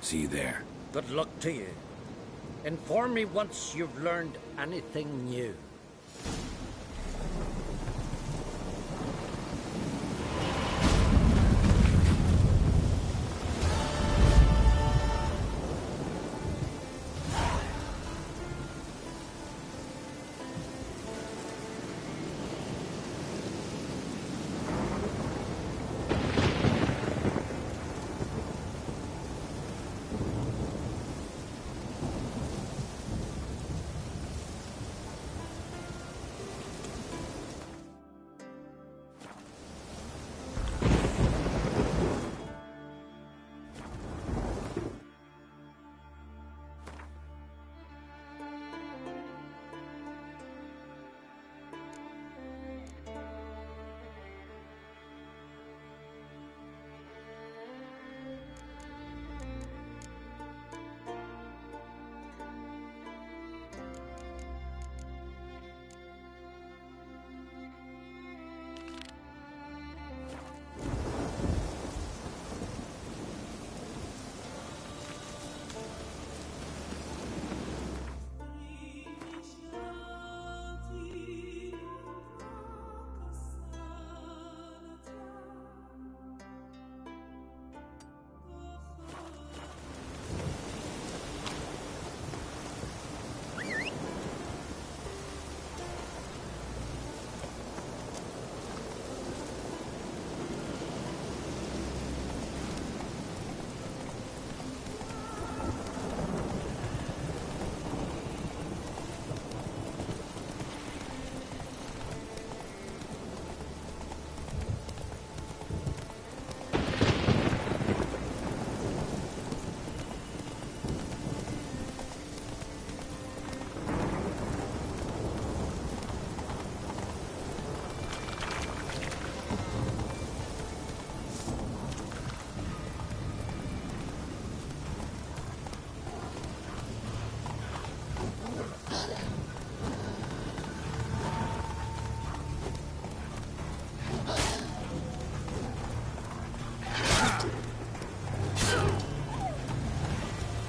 See you there. Good luck to you. Inform me once you've learned anything new.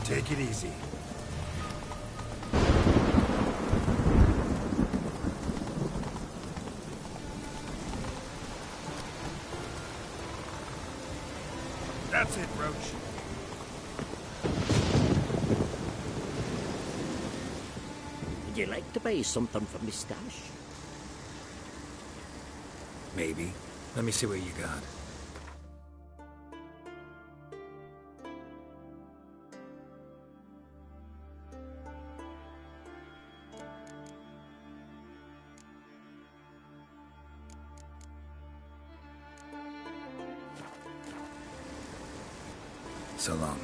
Take it easy. That's it, Roach. Would you like to buy something from me stash? Maybe. Let me see what you got. So long.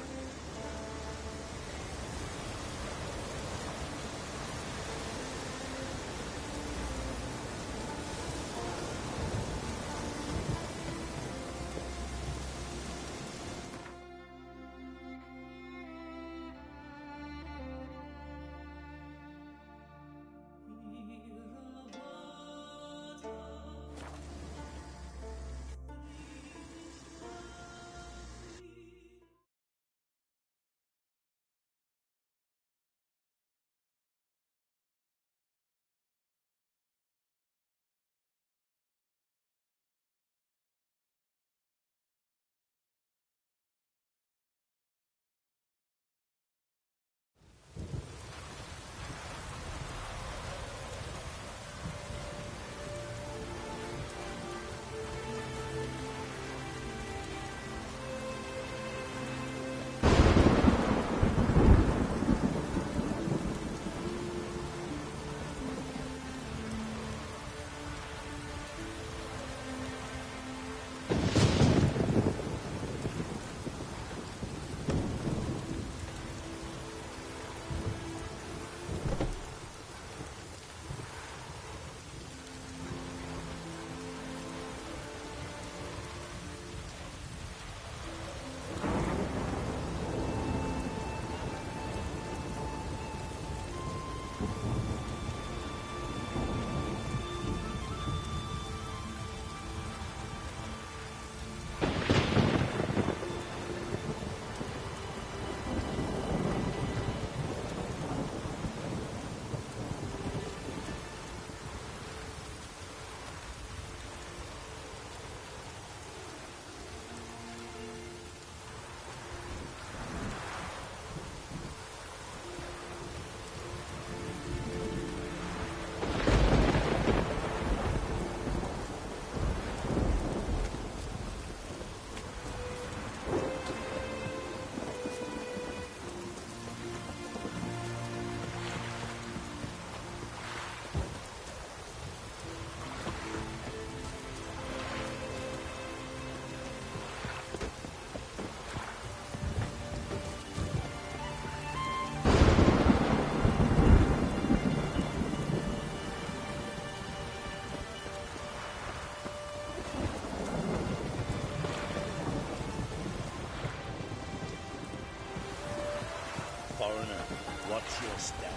foreigner. Watch your step.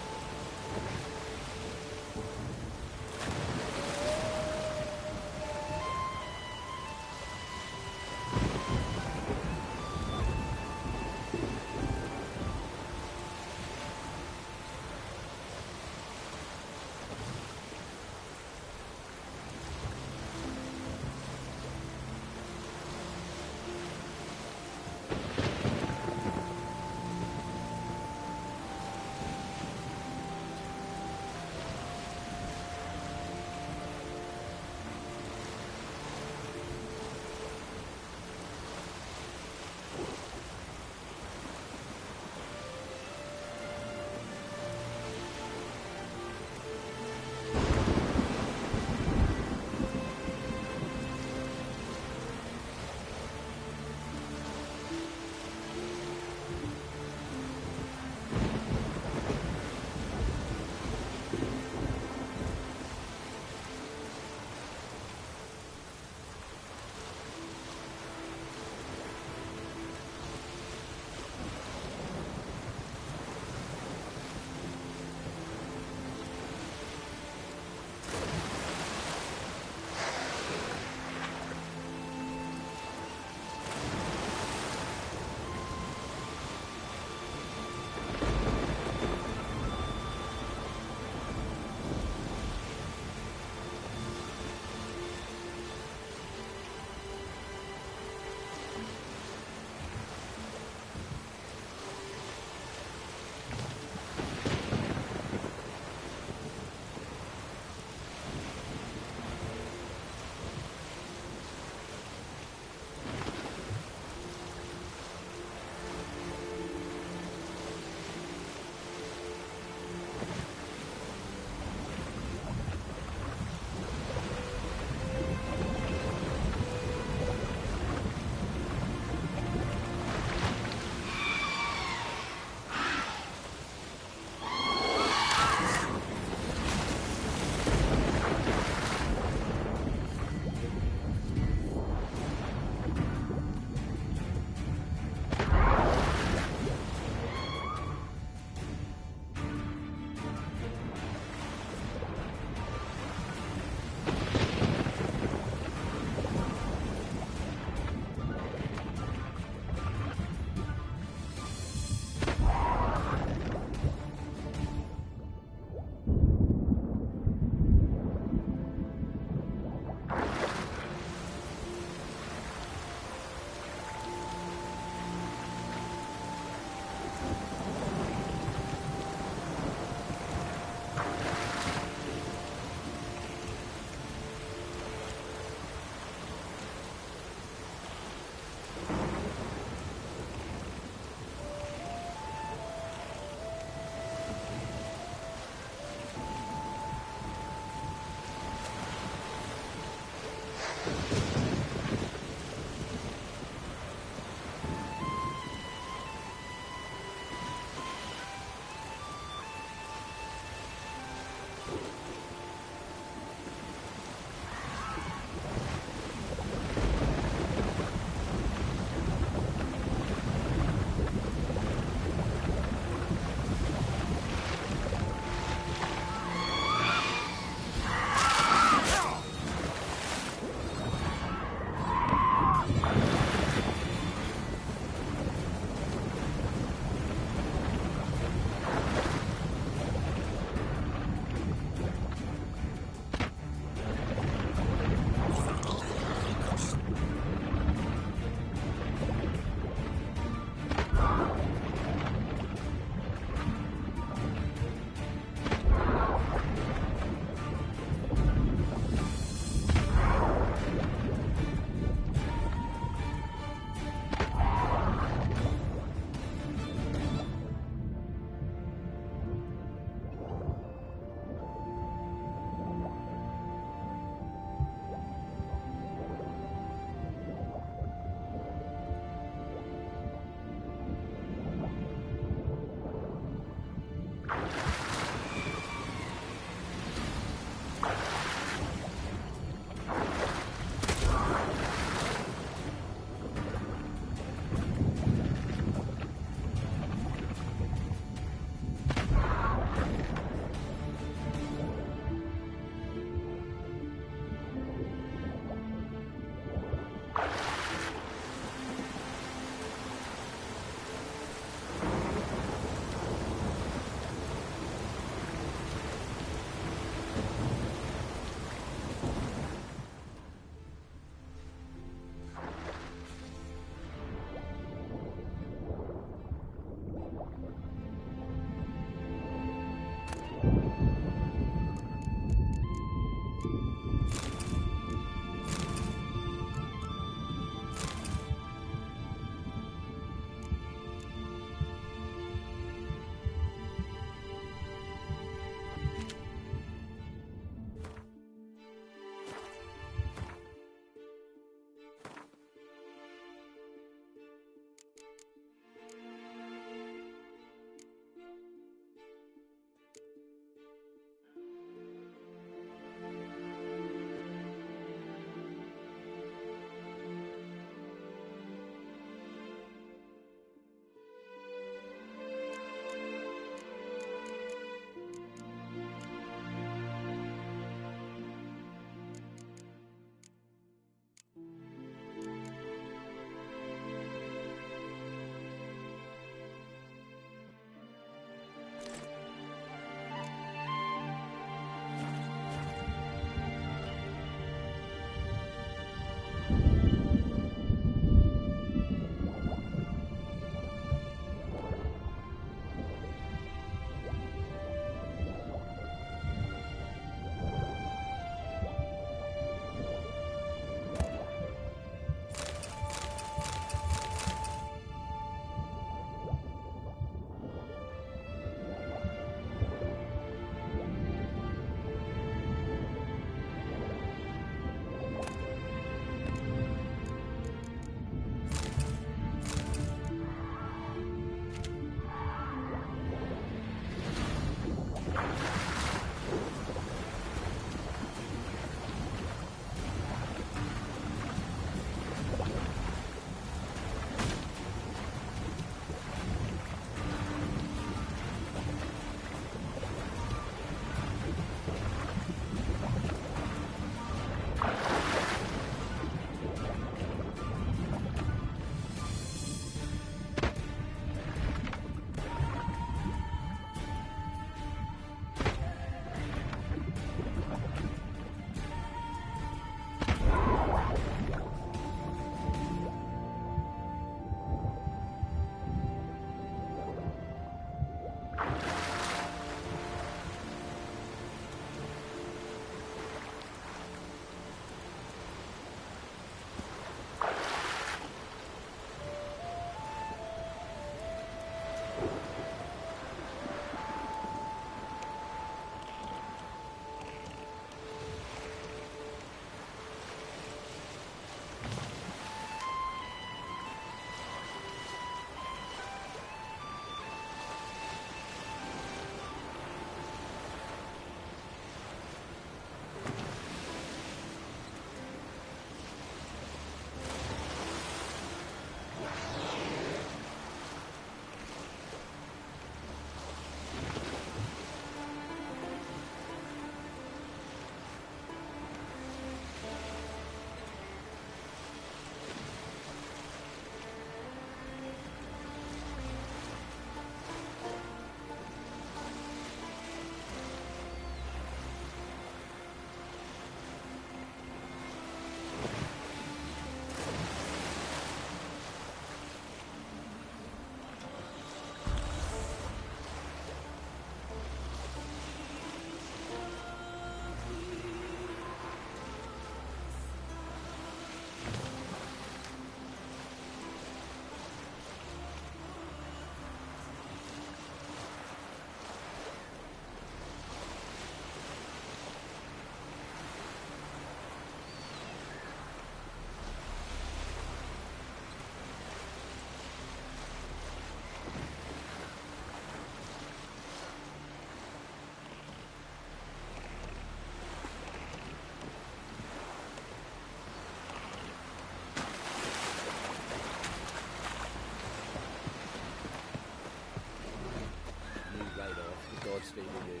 God's favor you.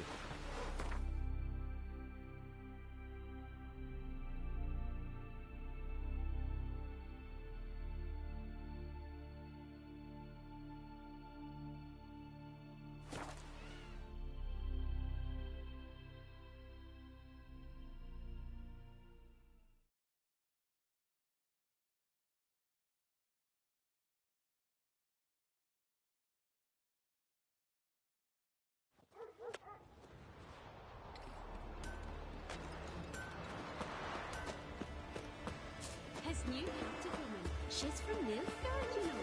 She's from Nilfgaard, you know.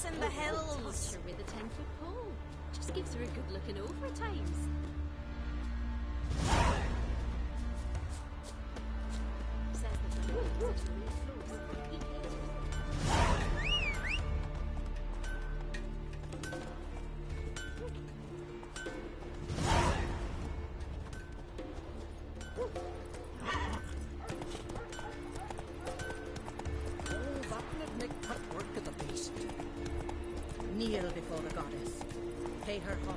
In the hills. Toss her with a 10-foot pole. Just gives her a good looking over at times. Says the dog is totally close. He hates Kneel before the goddess. Pay her homage.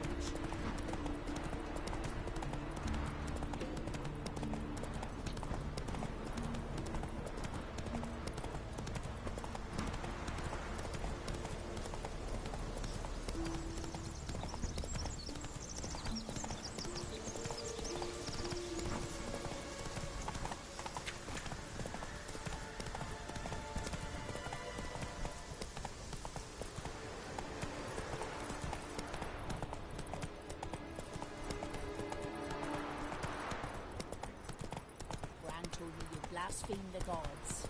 Blaspheme the gods.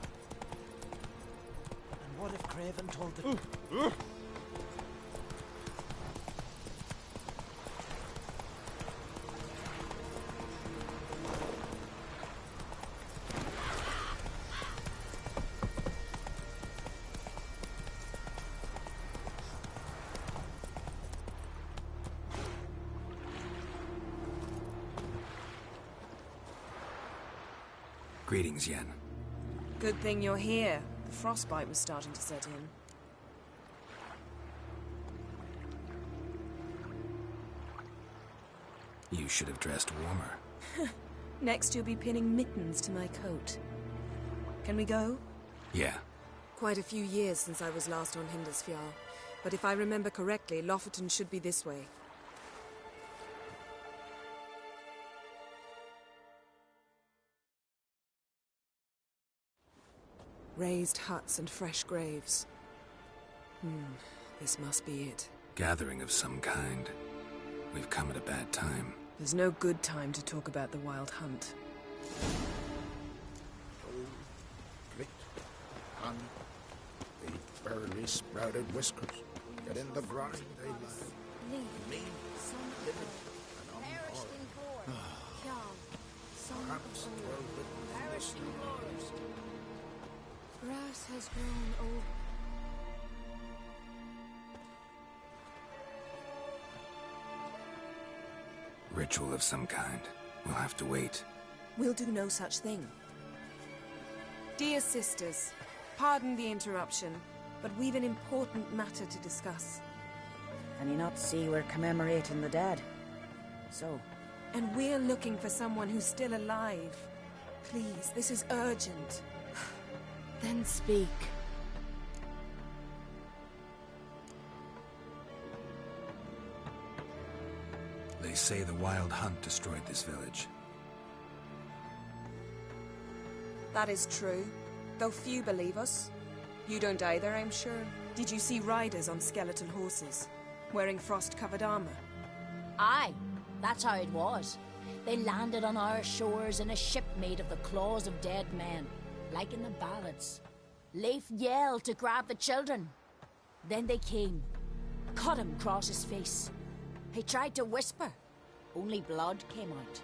And what if Craven told the... Greetings, Yen. Good thing you're here. The frostbite was starting to set in. You should have dressed warmer. Next you'll be pinning mittens to my coat. Can we go? Yeah. Quite a few years since I was last on Hindisfjall, but if I remember correctly, Lofoten should be this way. Raised huts and fresh graves. This must be it. Gathering of some kind. We've come at a bad time. There's no good time to talk about the Wild Hunt. Grit, honey, the barely sprouted whiskers. Get in the grind, they lie. Me, living, and I'm hard. Perhaps 'twill within this time. Grass has grown old. Ritual of some kind. We'll have to wait. We'll do no such thing. Dear sisters, pardon the interruption, but we've an important matter to discuss. Can you not see we're commemorating the dead? So? And we're looking for someone who's still alive. Please, this is urgent. Then speak. They say the Wild Hunt destroyed this village. That is true, though few believe us. You don't either, I'm sure. Did you see riders on skeleton horses, wearing frost-covered armor? Aye, that's how it was. They landed on our shores in a ship made of the claws of dead men, like in the ballads. Leif yelled to grab the children. Then they came, cut him across his face. He tried to whisper, only blood came out.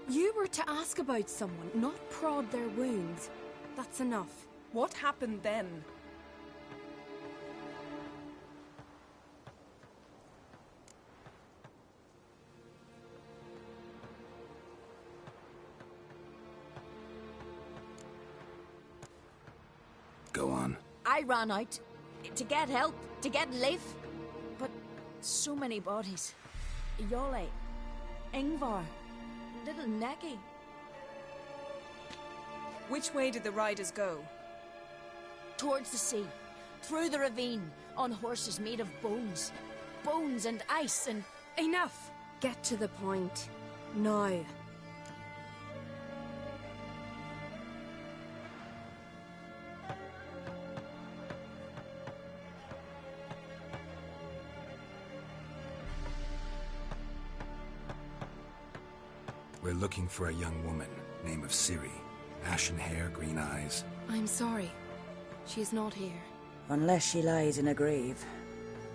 You were to ask about someone, not prod their wounds. That's enough. What happened then? Go on. I ran out to get help, to get Leif. But so many bodies. Yole, Ingvar, little Necky. Which way did the riders go? Towards the sea, through the ravine, on horses made of bones. Bones and ice and... Enough! Get to the point. Now. We're looking for a young woman, name of Ciri. Ashen hair, green eyes. I'm sorry. She's not here. Unless she lies in a grave.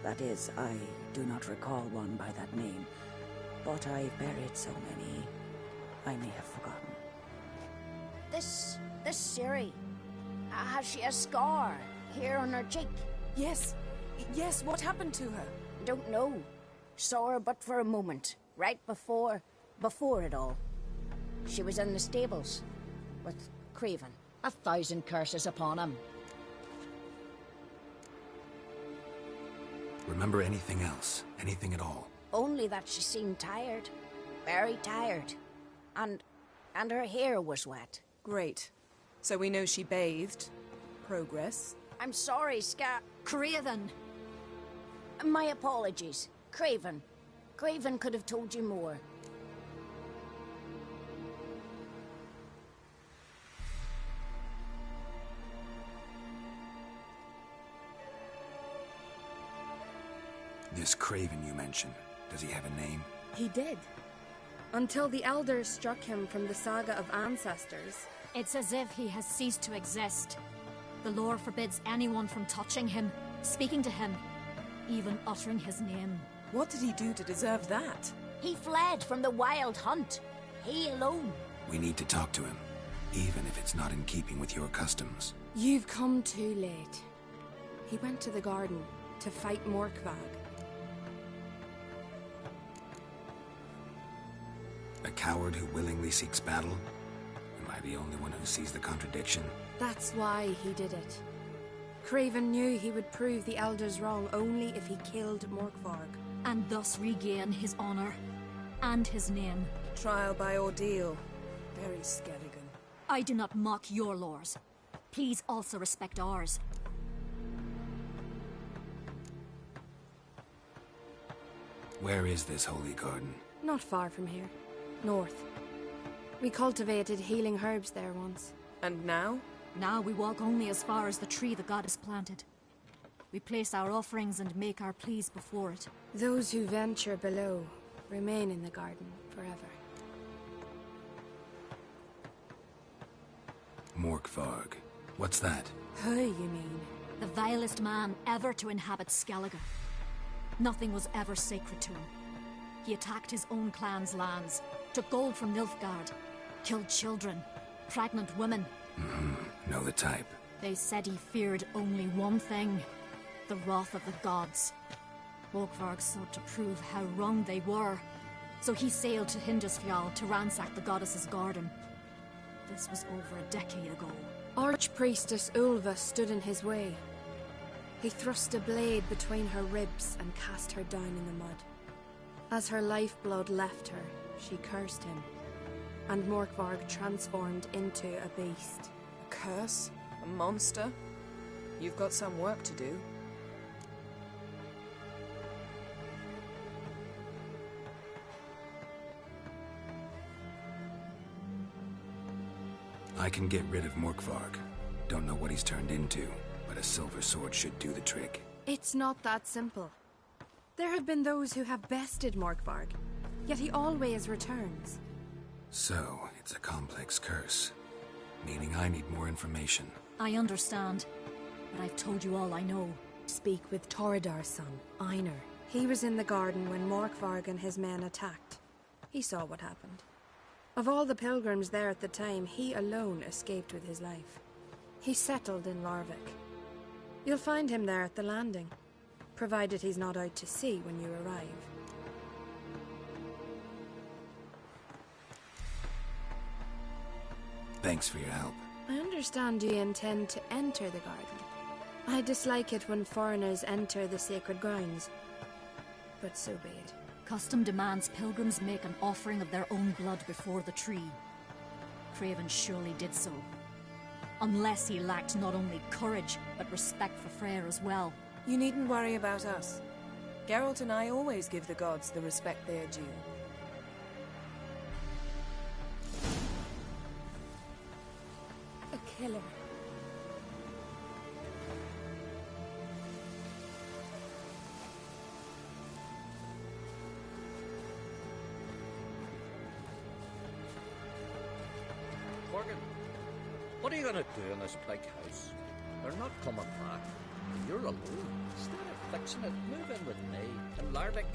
That is, I do not recall one by that name. But I've buried so many, I may have forgotten. This Ciri, has she a scar here on her cheek? Yes. Yes, what happened to her? Don't know. Saw her but for a moment, right before it all. She was in the stables with Craven. 1,000 curses upon him. Remember anything else? Anything at all? Only that she seemed tired. Very tired. And her hair was wet. Great. So we know she bathed. Progress. I'm sorry, Craven. My apologies. Craven. Craven could have told you more. This Craven you mentioned, does he have a name? He did. Until the Elders struck him from the Saga of Ancestors. It's as if he has ceased to exist. The lore forbids anyone from touching him, speaking to him, even uttering his name. What did he do to deserve that? He fled from the Wild Hunt. He alone. We need to talk to him, even if it's not in keeping with your customs. You've come too late. He went to the garden to fight Morkvag. A coward who willingly seeks battle? Am I the only one who sees the contradiction? That's why he did it. Craven knew he would prove the Elders wrong only if he killed Morkvarg. And thus regain his honor and his name. Trial by ordeal. Very Skelligan. I do not mock your laws. Please also respect ours. Where is this holy garden? Not far from here. North. We cultivated healing herbs there once. And now? Now we walk only as far as the tree the goddess planted. We place our offerings and make our pleas before it. Those who venture below remain in the garden forever. Morkvarg. What's that? Who, you mean? The vilest man ever to inhabit Skellige. Nothing was ever sacred to him. He attacked his own clan's lands, took gold from Nilfgaard, killed children, pregnant women. Know the type. They said he feared only one thing, the wrath of the gods. Morkvarg sought to prove how wrong they were, so he sailed to Hindisfjall to ransack the goddess's garden. This was over a decade ago. Archpriestess Ulva stood in his way. He thrust a blade between her ribs and cast her down in the mud. As her lifeblood left her, she cursed him, and Morkvarg transformed into a beast. A curse? A monster? You've got some work to do. I can get rid of Morkvarg. Don't know what he's turned into, but a silver sword should do the trick. It's not that simple. There have been those who have bested Morkvarg, yet he always returns. So, it's a complex curse, meaning I need more information. I understand, but I've told you all I know. Speak with Toradar's son, Einar. He was in the garden when Morkvarg and his men attacked. He saw what happened. Of all the pilgrims there at the time, he alone escaped with his life. He settled in Larvik. You'll find him there at the landing, provided he's not out to sea when you arrive. Thanks for your help. I understand you intend to enter the garden. I dislike it when foreigners enter the sacred grounds, but so be it. Custom demands pilgrims make an offering of their own blood before the tree. Craven surely did so. Unless he lacked not only courage, but respect for Freyr as well. You needn't worry about us. Geralt and I always give the gods the respect they are due. A killer. Morgan, what are you gonna do in this big house? They're not coming back. You're alone. Instead of fixing it, move in with me and Lardic.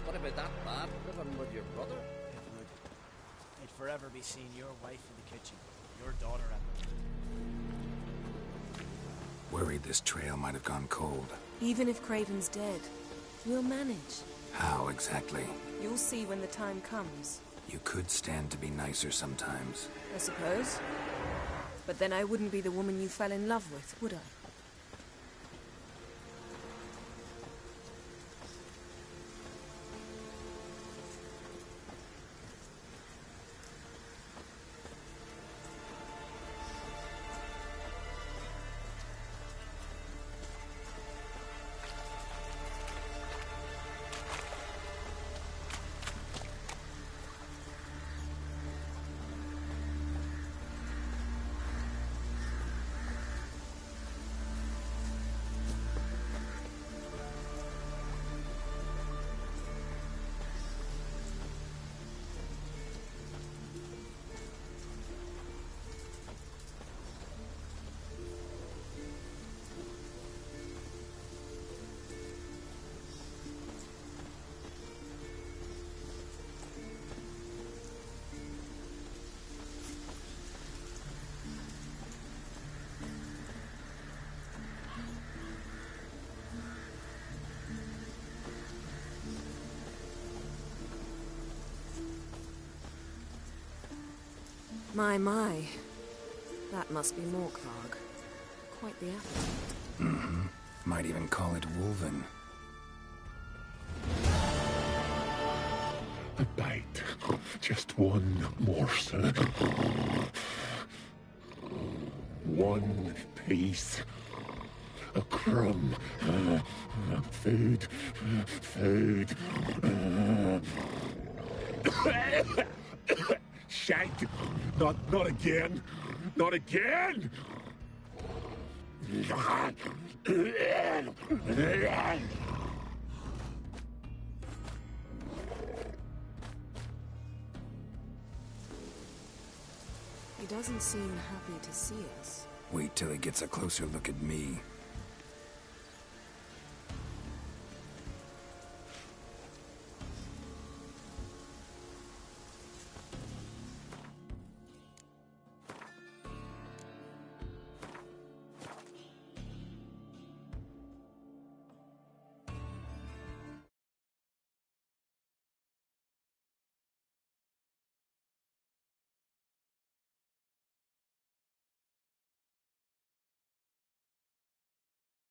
What about that bad living with your brother? It would. I'd forever be seeing your wife in the kitchen, your daughter at the... Worried this trail might have gone cold. Even if Craven's dead, we'll manage. How exactly? You'll see when the time comes. You could stand to be nicer sometimes. I suppose. But then I wouldn't be the woman you fell in love with, would I? My. That must be Morkvarg. Quite the appetite. Mm-hmm. Might even call it Wolven. A bite. Just one morsel. One piece. A crumb. Food. Food. Shank! Not again! Not again! He doesn't seem happy to see us. Wait till he gets a closer look at me.